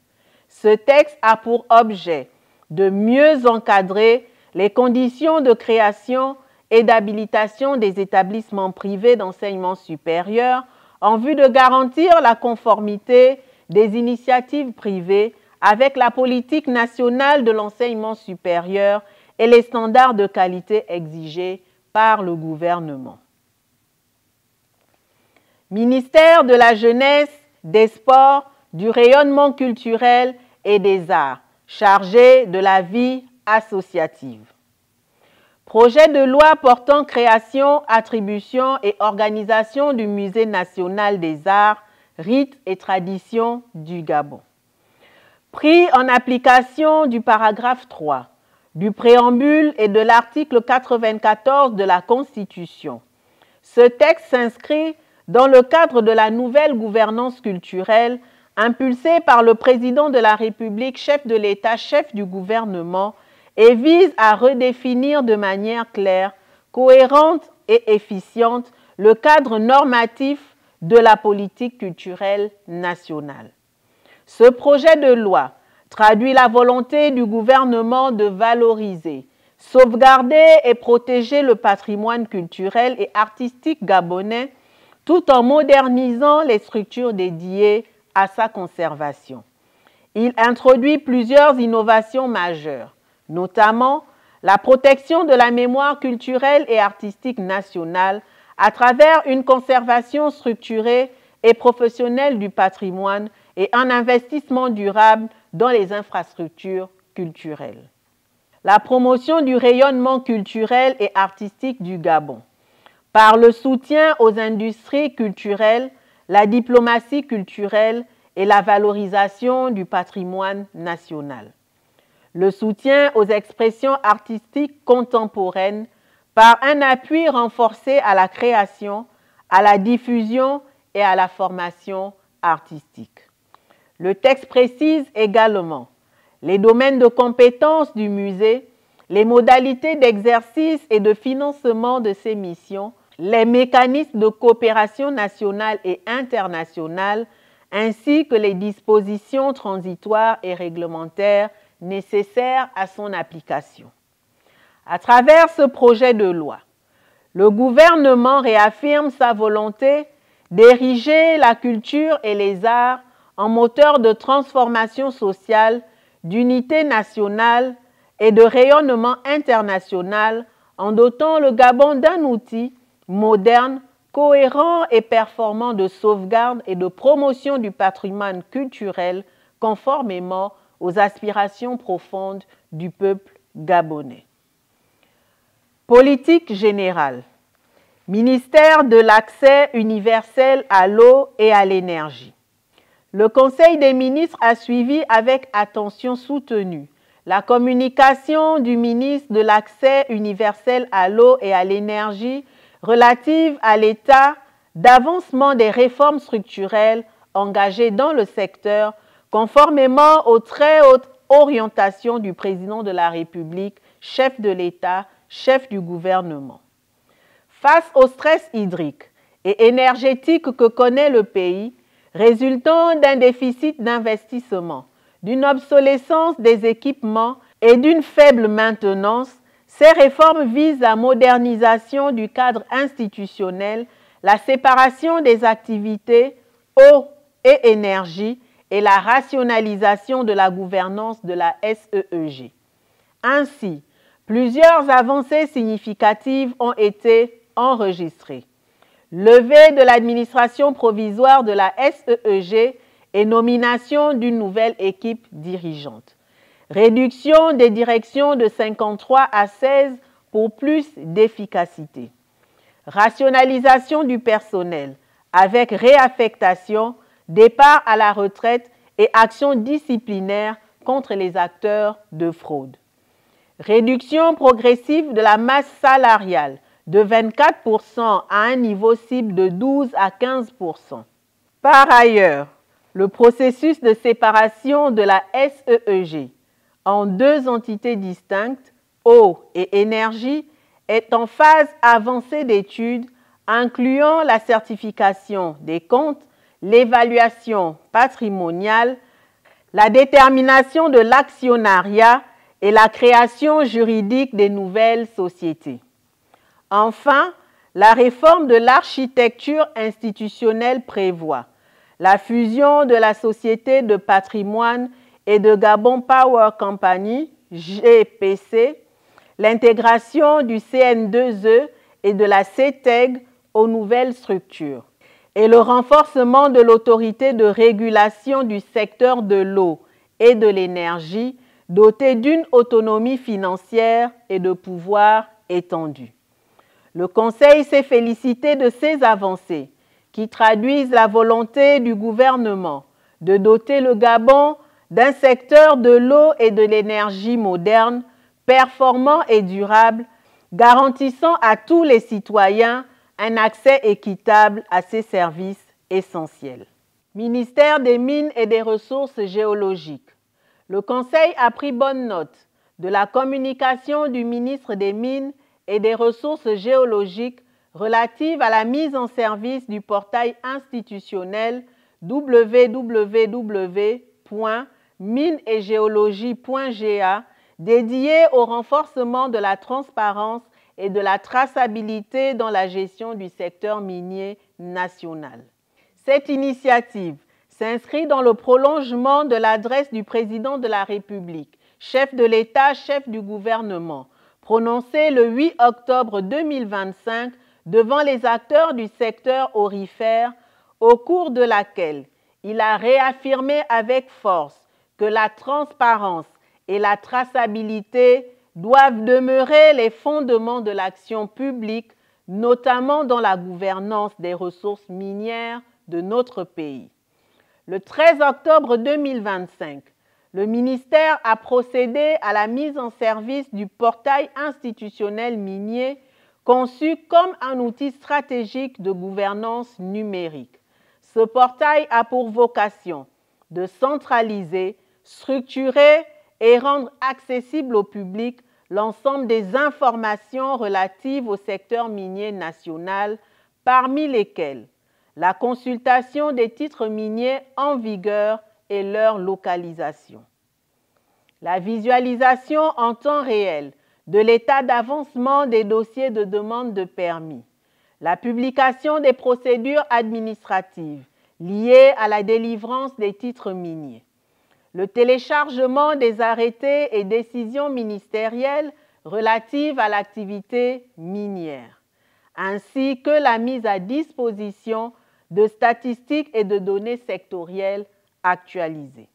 Ce texte a pour objet de mieux encadrer les conditions de création et d'habilitation des établissements privés d'enseignement supérieur en vue de garantir la conformité des initiatives privées avec la politique nationale de l'enseignement supérieur et les standards de qualité exigés par le gouvernement. Ministère de la Jeunesse, des Sports, du rayonnement culturel et des arts, chargé de la vie associative. Projet de loi portant création, attribution et organisation du Musée national des arts, rites et traditions du Gabon. Pris en application du paragraphe 3, du préambule et de l'article 94 de la Constitution, ce texte s'inscrit dans le cadre de la nouvelle gouvernance culturelle impulsée par le président de la République, chef de l'État, chef du gouvernement, et vise à redéfinir de manière claire, cohérente et efficiente le cadre normatif de la politique culturelle nationale. Ce projet de loi traduit la volonté du gouvernement de valoriser, sauvegarder et protéger le patrimoine culturel et artistique gabonais tout en modernisant les structures dédiées à sa conservation. Il introduit plusieurs innovations majeures, notamment la protection de la mémoire culturelle et artistique nationale à travers une conservation structurée et professionnelle du patrimoine et un investissement durable dans les infrastructures culturelles. La promotion du rayonnement culturel et artistique du Gabon, par le soutien aux industries culturelles, la diplomatie culturelle et la valorisation du patrimoine national. Le soutien aux expressions artistiques contemporaines par un appui renforcé à la création, à la diffusion et à la formation artistique. Le texte précise également les domaines de compétences du musée, les modalités d'exercice et de financement de ses missions, les mécanismes de coopération nationale et internationale, ainsi que les dispositions transitoires et réglementaires nécessaires à son application. À travers ce projet de loi, le gouvernement réaffirme sa volonté d'ériger la culture et les arts en moteur de transformation sociale, d'unité nationale et de rayonnement international en dotant le Gabon d'un outil moderne, cohérent et performant de sauvegarde et de promotion du patrimoine culturel conformément aux aspirations profondes du peuple gabonais. Politique générale. Ministère de l'accès universel à l'eau et à l'énergie. Le Conseil des ministres a suivi avec attention soutenue la communication du ministre de l'accès universel à l'eau et à l'énergie relative à l'état d'avancement des réformes structurelles engagées dans le secteur conformément aux très hautes orientations du président de la République, chef de l'État, chef du gouvernement. Face au stress hydrique et énergétique que connaît le pays, résultant d'un déficit d'investissement, d'une obsolescence des équipements et d'une faible maintenance, ces réformes visent la modernisation du cadre institutionnel, la séparation des activités eau et énergie et la rationalisation de la gouvernance de la SEEG. Ainsi, plusieurs avancées significatives ont été enregistrées. Levée de l'administration provisoire de la SEEG et nomination d'une nouvelle équipe dirigeante. Réduction des directions de 53 à 16 pour plus d'efficacité. Rationalisation du personnel avec réaffectation, départ à la retraite et actions disciplinaires contre les acteurs de fraude. Réduction progressive de la masse salariale de 24% à un niveau cible de 12 à 15%. Par ailleurs, le processus de séparation de la SEEG en deux entités distinctes, eau et énergie, est en phase avancée d'études incluant la certification des comptes, l'évaluation patrimoniale, la détermination de l'actionnariat et la création juridique des nouvelles sociétés. Enfin, la réforme de l'architecture institutionnelle prévoit la fusion de la Société de patrimoine et de Gabon Power Company, GPC, l'intégration du CN2E et de la CETEG aux nouvelles structures, et le renforcement de l'autorité de régulation du secteur de l'eau et de l'énergie, dotée d'une autonomie financière et de pouvoirs étendus. Le Conseil s'est félicité de ces avancées qui traduisent la volonté du gouvernement de doter le Gabon d'un secteur de l'eau et de l'énergie moderne, performant et durable, garantissant à tous les citoyens un accès équitable à ces services essentiels. Ministère des Mines et des Ressources géologiques. Le Conseil a pris bonne note de la communication du ministre des Mines et des Ressources géologiques relative à la mise en service du portail institutionnel www.minesetgéologie.ga dédié au renforcement de la transparence et de la traçabilité dans la gestion du secteur minier national. Cette initiative s'inscrit dans le prolongement de l'adresse du président de la République, chef de l'État, chef du gouvernement, prononcée le 8 octobre 2025 devant les acteurs du secteur aurifère, au cours de laquelle il a réaffirmé avec force que la transparence et la traçabilité doivent demeurer les fondements de l'action publique, notamment dans la gouvernance des ressources minières de notre pays. Le 13 octobre 2025, le ministère a procédé à la mise en service du portail institutionnel minier conçu comme un outil stratégique de gouvernance numérique. Ce portail a pour vocation de centraliser, structurer et rendre accessible au public l'ensemble des informations relatives au secteur minier national, parmi lesquelles la consultation des titres miniers en vigueur et leur localisation. La visualisation en temps réel de l'état d'avancement des dossiers de demande de permis. La publication des procédures administratives liées à la délivrance des titres miniers. Le téléchargement des arrêtés et décisions ministérielles relatives à l'activité minière, ainsi que la mise à disposition de statistiques et de données sectorielles actualisées.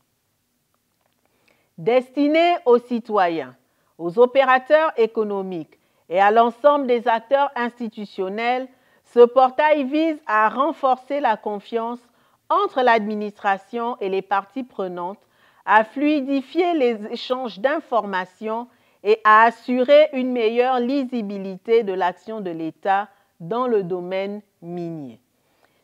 Destiné aux citoyens, aux opérateurs économiques et à l'ensemble des acteurs institutionnels, ce portail vise à renforcer la confiance entre l'administration et les parties prenantes, à fluidifier les échanges d'informations et à assurer une meilleure lisibilité de l'action de l'État dans le domaine minier.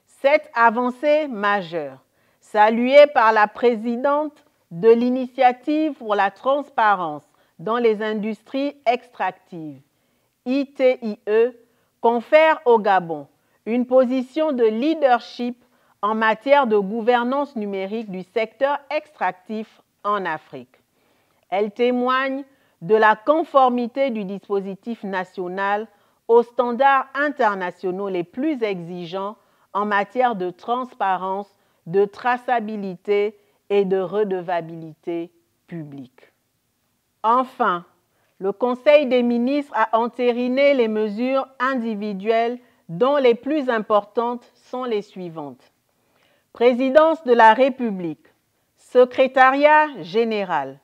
Cette avancée majeure, saluée par la présidente de l'Initiative pour la transparence dans les industries extractives, ITIE, confère au Gabon une position de leadership en matière de gouvernance numérique du secteur extractif en Afrique. Elle témoigne de la conformité du dispositif national aux standards internationaux les plus exigeants en matière de transparence, de traçabilité et de redevabilité publique. Enfin, le Conseil des ministres a entériné les mesures individuelles dont les plus importantes sont les suivantes. Présidence de la République, Secrétariat général,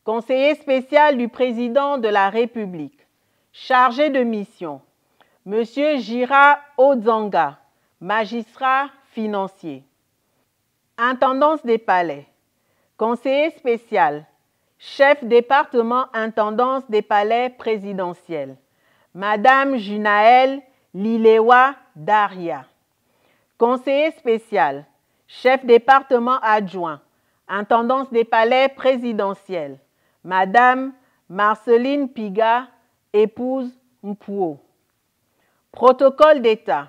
Conseiller spécial du Président de la République, chargé de mission, M. Gira Odzanga, magistrat financier. Intendance des palais, Conseiller spécial, chef département intendance des palais présidentiels, Madame Junaël Lilewa Daria. Conseiller spécial, chef département adjoint, intendance des palais présidentiels, Madame Marceline Piga, épouse Mpouo. Protocole d'État,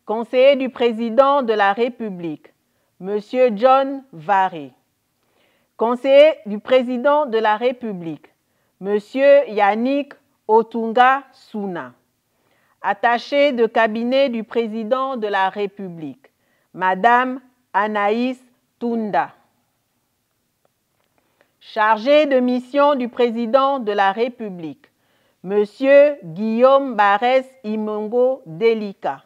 conseiller du président de la République, Monsieur John Varé. Conseiller du président de la République, Monsieur Yannick Otunga Souna. Attaché de cabinet du président de la République, Madame Anaïs Tunda. Chargé de mission du président de la République, Monsieur Guillaume Barès Imongo Delika.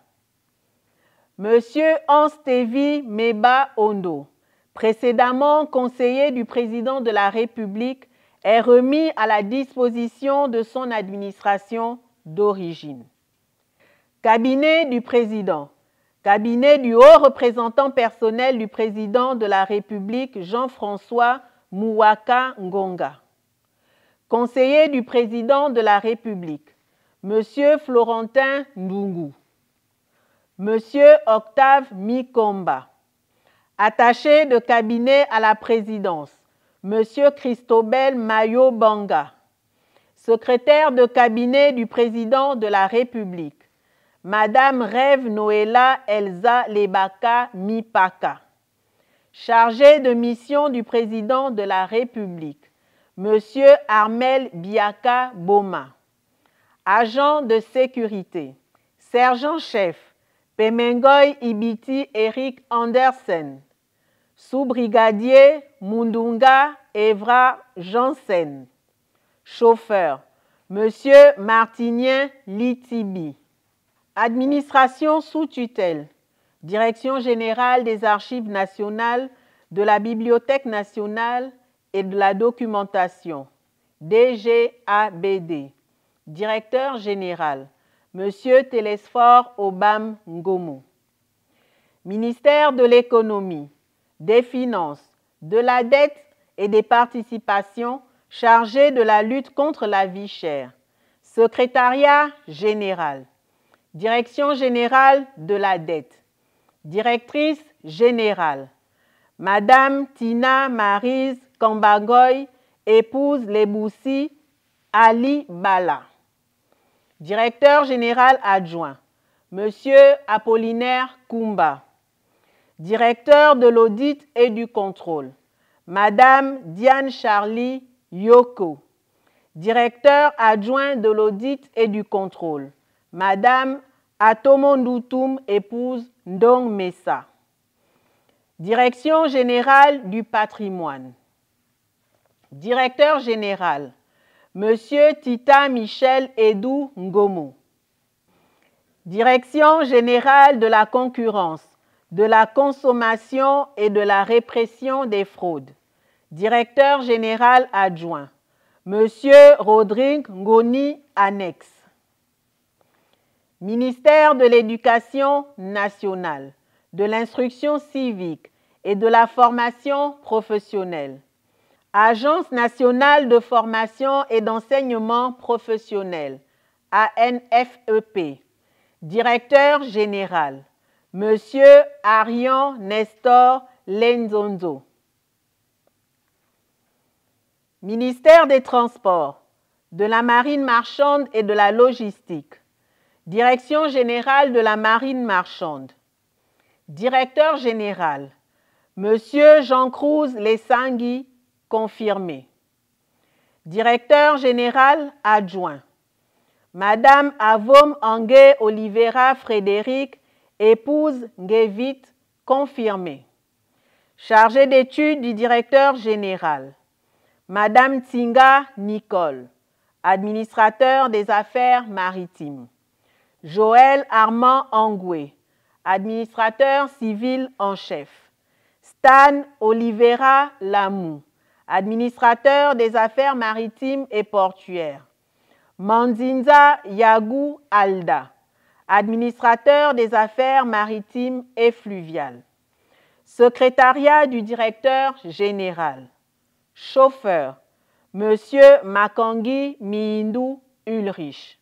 Monsieur Anstevi Meba Ondo, précédemment conseiller du président de la République, est remis à la disposition de son administration d'origine. Cabinet du président, cabinet du haut représentant personnel du président de la République, Jean-François Mouaka Ngonga. Conseiller du président de la République, Monsieur Florentin Ndungu. Monsieur Octave Mikomba. Attaché de cabinet à la présidence, Monsieur Christobel Mayo Banga. Secrétaire de cabinet du président de la République, Madame Rêve Noëlla Elsa Lebaka Mipaka. Chargé de mission du président de la République, Monsieur Armel Biaka Boma. Agent de sécurité, sergent-chef, Pemengoy Ibiti Eric Andersen. Sous-brigadier Mundunga Evra Janssen. Chauffeur, Monsieur Martinien Litibi. Administration sous tutelle, Direction générale des Archives nationales, de la Bibliothèque nationale et de la documentation, DGABD. Directeur général, Monsieur Télésphore Obam Ngomo. Ministère de l'économie, des finances, de la dette et des participations chargé de la lutte contre la vie chère. Secrétariat général. Direction générale de la dette. Directrice général. Madame Tina Maryse Kambagoy, épouse Leboussi Ali Bala. Directeur général adjoint, Monsieur Apollinaire Koumba. Directeur de l'audit et du contrôle, Madame Diane Charlie Yoko. Directeur adjoint de l'audit et du contrôle, Madame Atomo Ndoutoum, épouse Ndong Messa. Direction générale du patrimoine. Directeur général, Monsieur Tita Michel Edou Ngomo. Direction générale de la concurrence, de la consommation et de la répression des fraudes. Directeur général adjoint, Monsieur Rodrigue Ngoni Annexe. Ministère de l'Éducation nationale, de l'Instruction civique et de la formation professionnelle. Agence nationale de formation et d'enseignement professionnel, ANFEP. Directeur général, Monsieur Arian Nestor Lenzonzo. Ministère des Transports, de la Marine marchande et de la logistique. Direction générale de la Marine marchande. Directeur général, Monsieur Jean Cruz Lessangui, confirmé. Directeur général adjoint, Madame Avom Angue Oliveira Frédéric, épouse Ngevit, confirmé. Chargé d'études du directeur général, Madame Tsinga Nicole, administrateur des affaires maritimes. Joël Armand Angoué, administrateur civil en chef. Stan Oliveira Lamou, administrateur des affaires maritimes et portuaires. Mandinza Yagou Alda, administrateur des affaires maritimes et fluviales. Secrétariat du directeur général. Chauffeur, Monsieur Makangi Miindou Ulrich.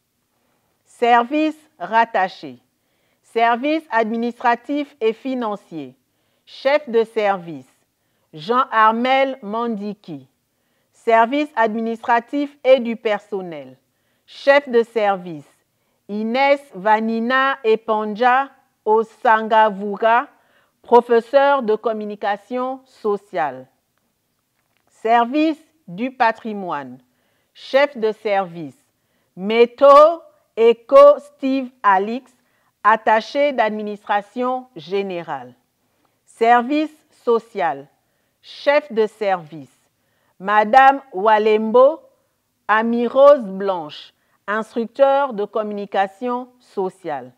Service rattaché. Service administratif et financier. Chef de service, Jean-Armel Mandiki. Service administratif et du personnel. Chef de service, Inès Vanina Epanja Osangavura, professeur de communication sociale. Service du patrimoine. Chef de service, Métaux Eco Steve Alix, attaché d'administration générale. Service social. Chef de service, Madame Walembo Amirose Blanche, instructeur de communication sociale.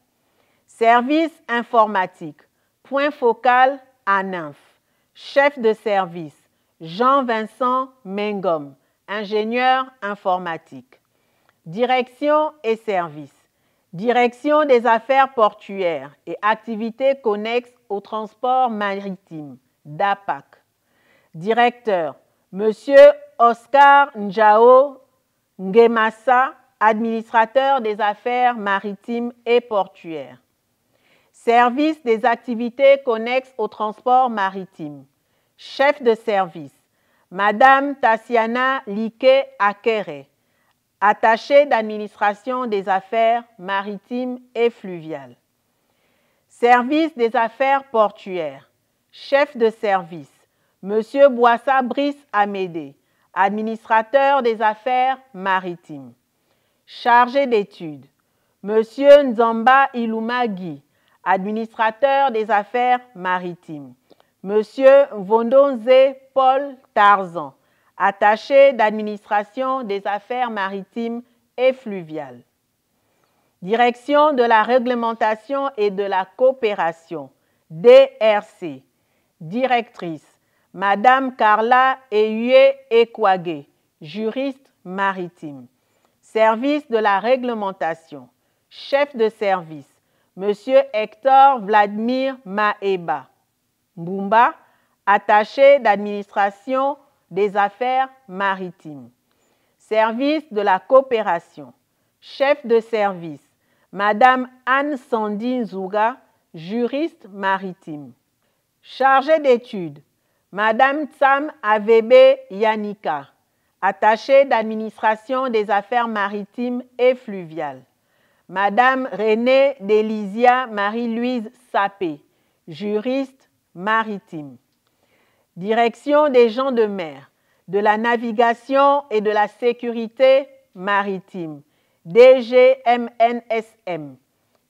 Service informatique, point focal à Nymphe. Chef de service, Jean-Vincent Mengom, ingénieur informatique. Direction et service. Direction des affaires portuaires et activités connexes au transport maritime, DAPAC. Directeur, Monsieur Oscar Njao Ngemassa, administrateur des affaires maritimes et portuaires. Service des activités connexes au transport maritime. Chef de service, Madame Tassiana Like Akere, attachée d'administration des affaires maritimes et fluviales. Service des affaires portuaires. Chef de service, Monsieur Boissa Brice Amédée, administrateur des affaires maritimes. Chargé d'études, Monsieur Nzamba Ilumagi, administrateur des affaires maritimes. Monsieur Vondonze Paul Tarzan, attaché d'administration des affaires maritimes et fluviales. Direction de la réglementation et de la coopération, DRC. Directrice, Madame Carla Eyue Ekwage, juriste maritime. Service de la réglementation. Chef de service, Monsieur Hector Vladimir Maeba. Mbumba, attaché d'administration des affaires maritimes. Service de la coopération. Chef de service, Madame Anne Sandine Zouga, juriste maritime. Chargée d'études, Madame Tsam Avebe Yannika, attachée d'administration des affaires maritimes et fluviales. Madame Renée Delisia Marie-Louise Sapé, juriste maritime. Direction des gens de mer, de la navigation et de la sécurité maritime, DGMNSM.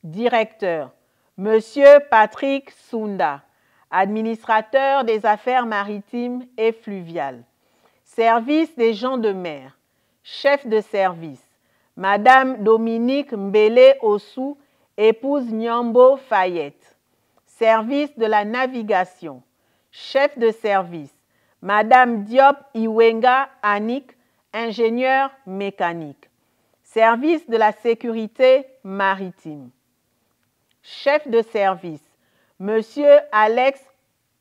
Directeur, Monsieur Patrick Sounda, administrateur des affaires maritimes et fluviales. Service des gens de mer, chef de service, Madame Dominique Mbele Ossou, épouse Nyambo Fayette. Service de la navigation, chef de service, Madame Diop Iwenga Anik, ingénieur mécanique. Service de la sécurité maritime. Chef de service, Monsieur Alex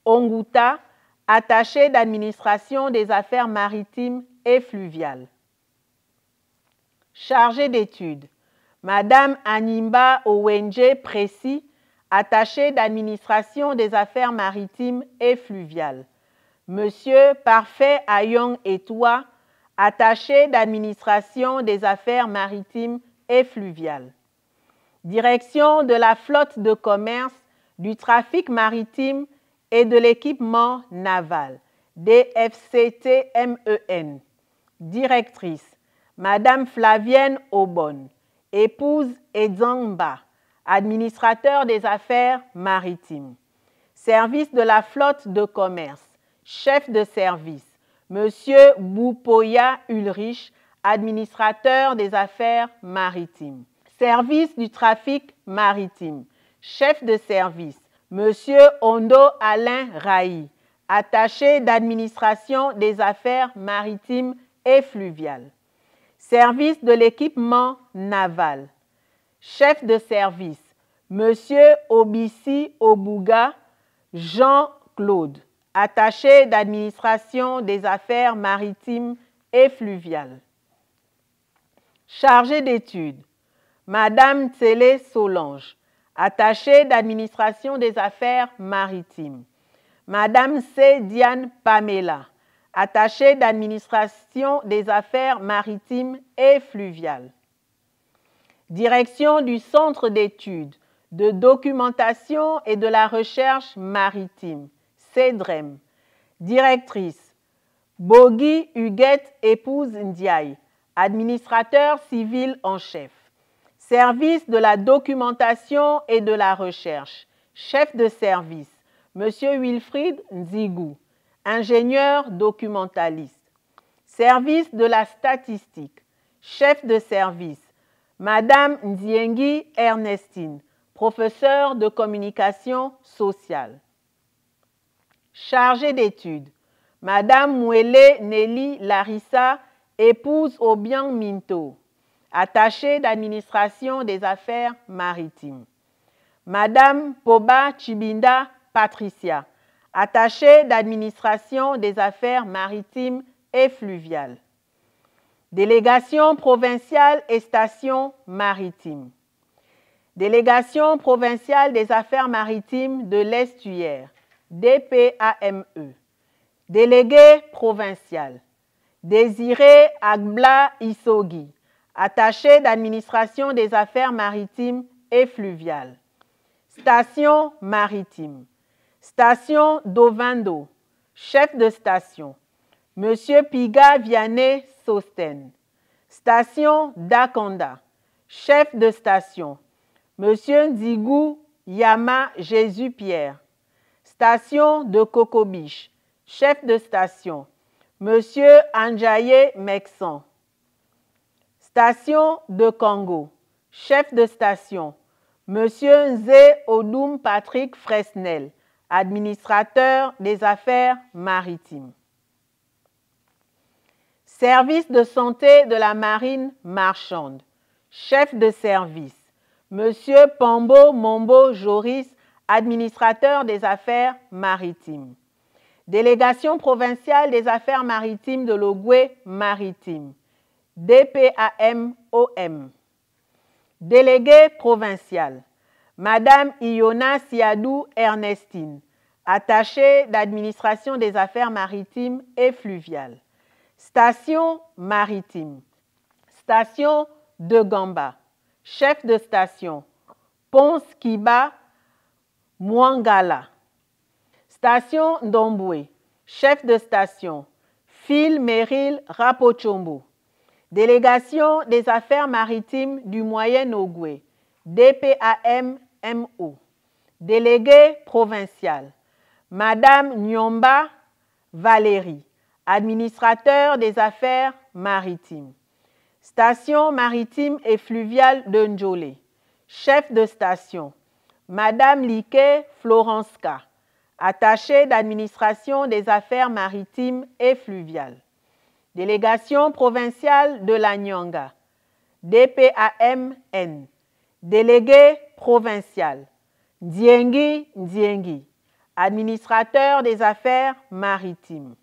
Onguta, attaché d'administration des affaires maritimes et fluviales. Chargé d'études, Madame Animba Owenje Précy, attachée d'administration des affaires maritimes et fluviales. Monsieur Parfait Ayong Etoua, attaché d'administration des affaires maritimes et fluviales. Direction de la flotte de commerce, du trafic maritime et de l'équipement naval, DFCTMEN. Directrice, Madame Flavienne Aubonne, épouse Edzangba, administrateur des affaires maritimes. Service de la flotte de commerce, chef de service, Monsieur Boupoya Ulrich, administrateur des affaires maritimes. Service du trafic maritime, chef de service, Monsieur Ondo Alain Raï, attaché d'administration des affaires maritimes et fluviales. Service de l'équipement naval, chef de service, Monsieur Obissi Obouga Jean-Claude, attaché d'administration des affaires maritimes et fluviales. Chargé d'études, Madame Tsele Solange, attachée d'administration des affaires maritimes. Madame C. Diane Pamela, attachée d'administration des affaires maritimes et fluviales. Direction du Centre d'études, de documentation et de la recherche maritime, CEDREM. Directrice, Bogi Huguette épouse Ndiaye, administrateur civil en chef. Service de la documentation et de la recherche, chef de service, Monsieur Wilfried Nzigou, ingénieur documentaliste. Service de la statistique, chef de service, Madame Ndiengi Ernestine, professeure de communication sociale. Chargée d'études, Madame Mouele Nelly Larissa, épouse Obiang Minto, attachée d'administration des affaires maritimes. Madame Poba Chibinda Patricia, attachée d'administration des affaires maritimes et fluviales. Délégation provinciale et station maritime. Délégation provinciale des affaires maritimes de l'Estuaire, DPAME. Délégué provincial, Désiré Agbla Isogi, attaché d'administration des affaires maritimes et fluviales. Station maritime, station d'Ovando, chef de station, Monsieur Piga Vianney Sosten. Station d'Akanda, chef de station, Monsieur Nzigou Yama Jésus-Pierre. Station de Cocobiche, chef de station, Monsieur Anjaye Mexan. Station de Congo, chef de station, Monsieur Nzé Odoum Patrick Fresnel, administrateur des affaires maritimes. Service de santé de la marine marchande, chef de service, Monsieur Pambo Mombo Joris, administrateur des affaires maritimes. Délégation provinciale des affaires maritimes de l'Ogooué maritime, DPAM-OM. Délégué provincial, Madame Iona Siadou Ernestine, attaché d'administration des affaires maritimes et fluviales. Station maritime. Station de Gamba. Chef de station, Ponce Kiba Mwangala. Station d'Omboué. Chef de station, Phil Merrill Rapochombo. Délégation des affaires maritimes du Moyen-Ogooué, DPAM-MO. Délégué provincial, Madame Nyomba Valérie, administrateur des affaires maritimes. Station maritime et fluviale de Ndjolé. Chef de station, Madame Like Florenska, attachée d'administration des affaires maritimes et fluviales. Délégation provinciale de la Nyanga, DPAMN. Délégué provincial, Ndiengi Ndiengi, administrateur des affaires maritimes.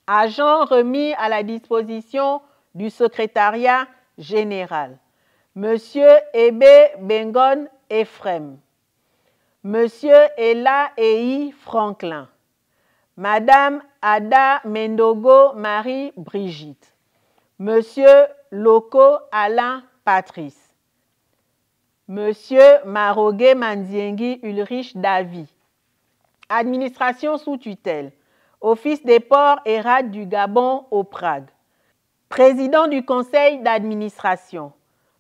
Agent remis à la disposition du secrétariat général, Monsieur Ebe Bengon Ephrem, Monsieur Ella Ei Franklin, Madame Ada Mendogo Marie-Brigitte, Monsieur Loko Alain Patrice, Monsieur Marogué Mandiengi Ulrich Davy. Administration sous tutelle, Office des ports et rades du Gabon au Prague. Président du conseil d'administration,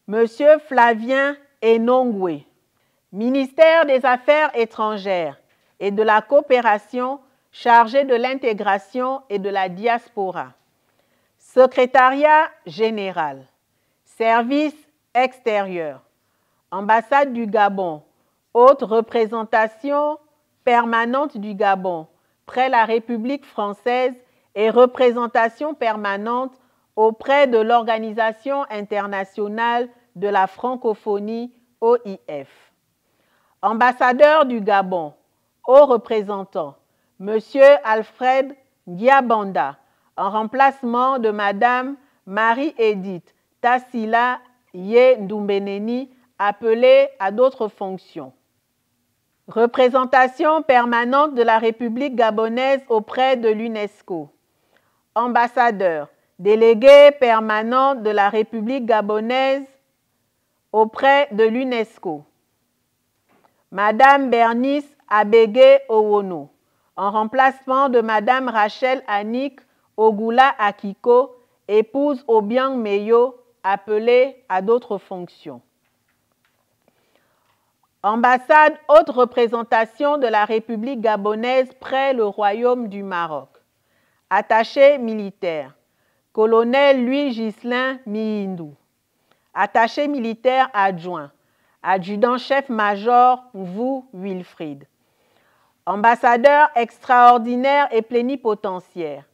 Monsieur Flavien Enongwe. Ministère des Affaires étrangères et de la coopération chargé de l'intégration et de la diaspora. Secrétariat général, service extérieur, ambassade du Gabon, haute représentation permanente du Gabon près la République française et représentation permanente auprès de l'Organisation internationale de la francophonie, OIF. Ambassadeur du Gabon, haut représentant, Monsieur Alfred Diabanda, en remplacement de Madame Marie-Édith Tassila Ye Ndumbeneni, appelée à d'autres fonctions. Représentation permanente de la République gabonaise auprès de l'UNESCO. Ambassadeur, délégué permanent de la République gabonaise auprès de l'UNESCO. Madame Bernice Abege Owono, en remplacement de Madame Rachel Annick Ogula Akiko, épouse Obiang Meyo, appelée à d'autres fonctions. Ambassade, haute représentation de la République gabonaise près le Royaume du Maroc. Attaché militaire, colonel Louis Ghislain Mihindou. Attaché militaire adjoint, adjudant-chef-major Mvou Wilfried. Ambassadeur extraordinaire et plénipotentiaire,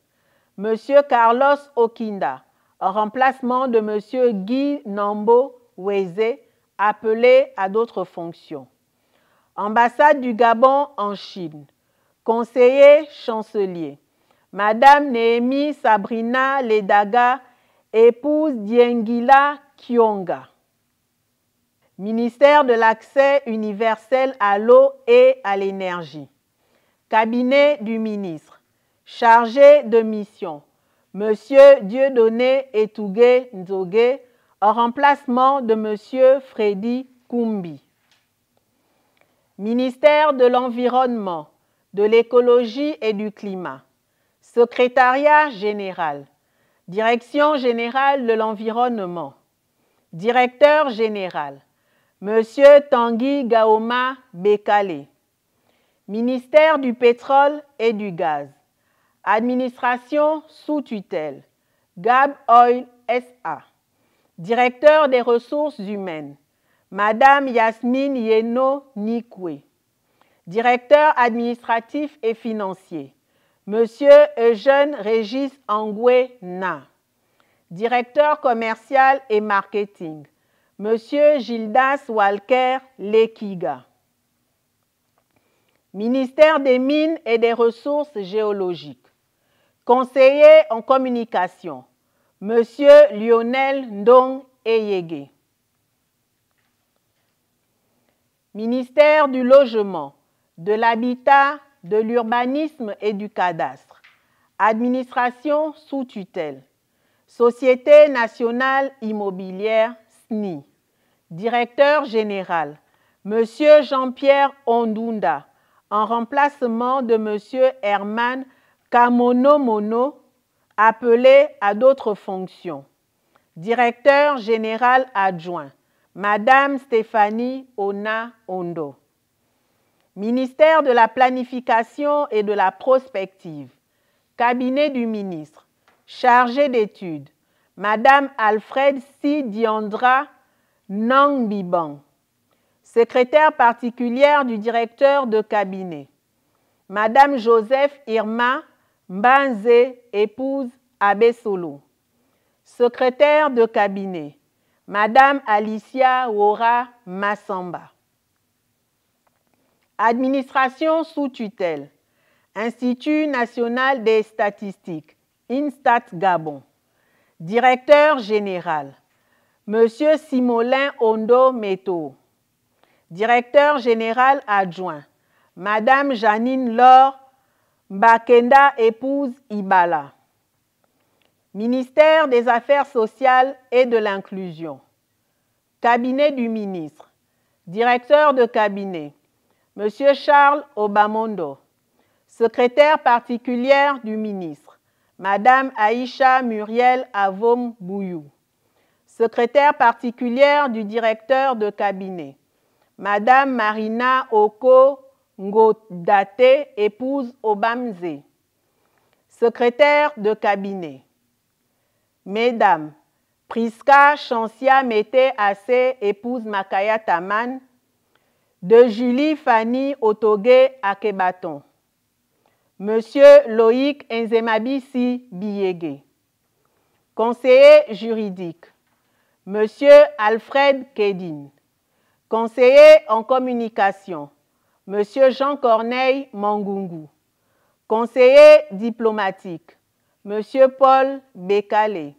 Monsieur Carlos Okinda, en remplacement de Monsieur Guy Nambo Weze, appelé à d'autres fonctions. Ambassade du Gabon en Chine, conseiller chancelier, Madame Néhémie Sabrina Ledaga, épouse d'Yengila Kionga. Ministère de l'accès universel à l'eau et à l'énergie. Cabinet du ministre, chargé de mission, Monsieur Dieudonné Etougué Nzogé, en remplacement de Monsieur Freddy Koumbi. Ministère de l'Environnement, de l'Écologie et du Climat. Secrétariat général, Direction générale de l'Environnement. Directeur général, Monsieur Tanguy Gaoma Bekale. Ministère du pétrole et du gaz. Administration sous tutelle, Gab Oil SA. Directeur des ressources humaines, Madame Yasmine Yeno Nikwe. Directeur administratif et financier, Monsieur Eugène Régis Angoué Na. Directeur commercial et marketing, Monsieur Gildas Walker Lekiga. Ministère des Mines et des Ressources géologiques. Conseiller en communication, Monsieur Lionel Ndong Eyege. Ministère du Logement, de l'habitat, de l'urbanisme et du cadastre. Administration sous tutelle. Société nationale immobilière, SNI. Directeur général, M. Jean-Pierre Ondunda, en remplacement de M. Herman Kamono-Mono, appelé à d'autres fonctions. Directeur général adjoint, Madame Stéphanie Ona-Ondo. Ministère de la Planification et de la Prospective. Cabinet du ministre. Chargé d'études, Madame Alfred Si Diandra Nangbibang. Secrétaire particulière du directeur de cabinet, Madame Joseph Irma Mbanze, épouse Abesolo. Secrétaire de cabinet, Madame Alicia Wora Massamba. Administration sous tutelle, Institut national des statistiques, INSTAT Gabon. Directeur général, Monsieur Simolin Ondo Meto. Directeur général adjoint, Madame Janine Laure Mbakenda, épouse Ibala. Ministère des Affaires sociales et de l'inclusion. Cabinet du ministre. Directeur de cabinet, Monsieur Charles Obamondo. Secrétaire particulière du ministre, Madame Aïcha Muriel Avom Bouyou. Secrétaire particulière du directeur de cabinet, Madame Marina Oko Ngodate, épouse Obamze. Secrétaire de cabinet, Mesdames Priska Chancia Mete Assé, épouse Makaya Taman, de Julie Fanny Otoge Akebaton. Monsieur Loïc Nzemabisi Biyege. Conseiller juridique, Monsieur Alfred Kedin. Conseiller en communication, Monsieur Jean-Corneille Mangungu. Conseiller diplomatique, Monsieur Paul Bekale.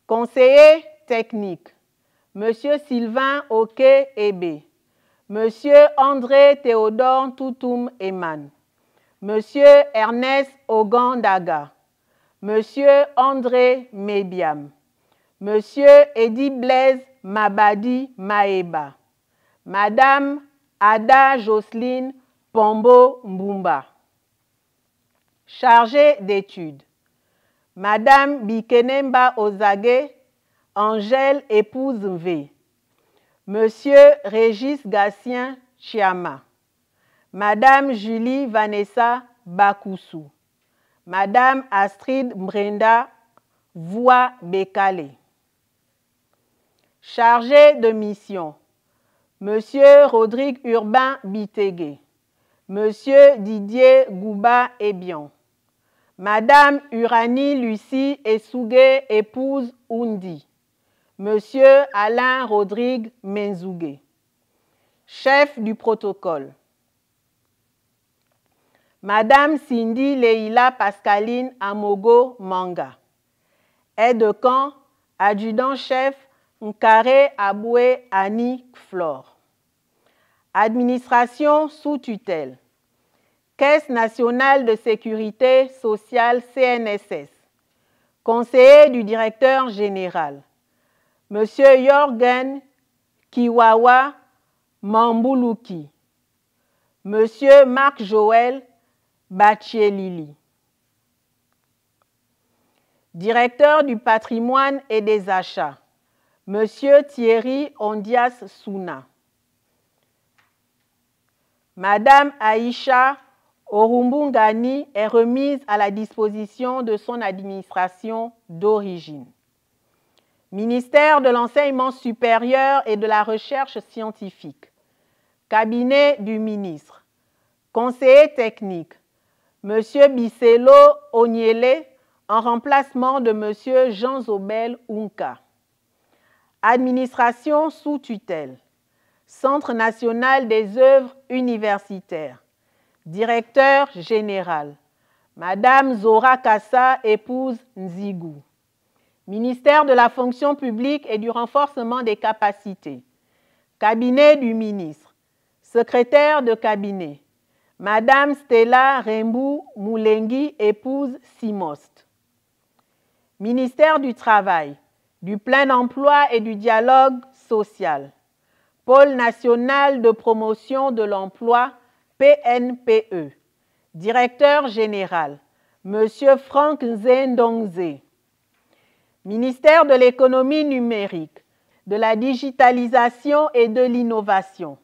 Conseiller technique, Monsieur Sylvain Oke Ebe. Monsieur André Théodore Toutoum Eman. Monsieur Ernest Ogandaga. Monsieur André Mébiam. Monsieur Eddie Blaise Mabadi Maeba. Madame Ada Jocelyne Pombo Mbumba. Chargée d'études, Madame Bikenemba Ozage, Angèle épouse V. Monsieur Régis Gatien Chiama. Madame Julie Vanessa Bakoussou. Madame Astrid Brenda Voix Bekale. Chargé de mission, Monsieur Rodrigue Urbain Bitegue. Monsieur Didier Gouba Ebion. Madame Uranie Lucie Essougue, épouse Undi. Monsieur Alain Rodrigue Menzougue. Chef du protocole, Madame Cindy Leila Pascaline Amogo Manga. Aide-de-camp, adjudant-chef Nkare Aboué Annie Flore. Administration sous tutelle, Caisse nationale de sécurité sociale CNSS. Conseiller du directeur général, Monsieur Jorgen Kiwawa Mambuluki. Monsieur Marc Joël Bachielili. Directeur du patrimoine et des achats, Monsieur Thierry Ondias Souna. Madame Aïcha Orumbungani est remise à la disposition de son administration d'origine. Ministère de l'Enseignement supérieur et de la Recherche scientifique. Cabinet du ministre. Conseiller technique, Monsieur Biselo Onyele, en remplacement de Monsieur Jean Zobel Unka. Administration sous tutelle, Centre national des œuvres universitaires. Directeur général, Madame Zora Kassa, épouse Nzigou. Ministère de la fonction publique et du renforcement des capacités. Cabinet du ministre. Secrétaire de cabinet, Madame Stella Rembou Moulengi, épouse Simost. Ministère du Travail, du Plein Emploi et du Dialogue social. Pôle national de promotion de l'emploi, PNPE. Directeur général, Monsieur Franck Nzendongze. Ministère de l'économie numérique, de la digitalisation et de l'innovation.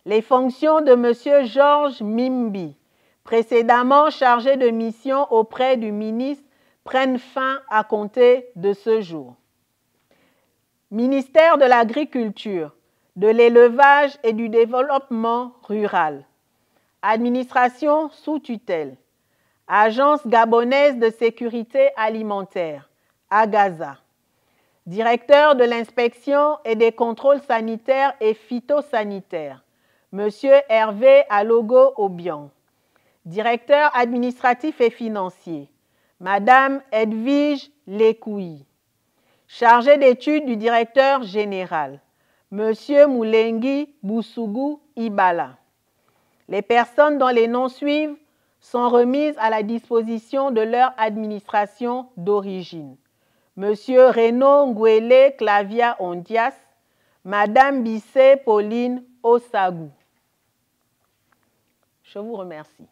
Les fonctions de Monsieur Georges Mimbi, précédemment chargé de mission auprès du ministre, prennent fin à compter de ce jour. Ministère de l'Agriculture, de l'Élevage et du Développement rural. Administration sous tutelle. Agence gabonaise de sécurité alimentaire, AGASA. Directeur de l'inspection et des contrôles sanitaires et phytosanitaires, Monsieur Hervé Alogo Obiang. Directeur administratif et financier, Madame Edwige Lekouyi. Chargé d'études du directeur général, Monsieur Moulengi Boussougou Ibala. Les personnes dont les noms suivent sont remises à la disposition de leur administration d'origine. Monsieur Renaud Ngwele Clavia Ondias, Madame Bissé Pauline Osagou. Je vous remercie.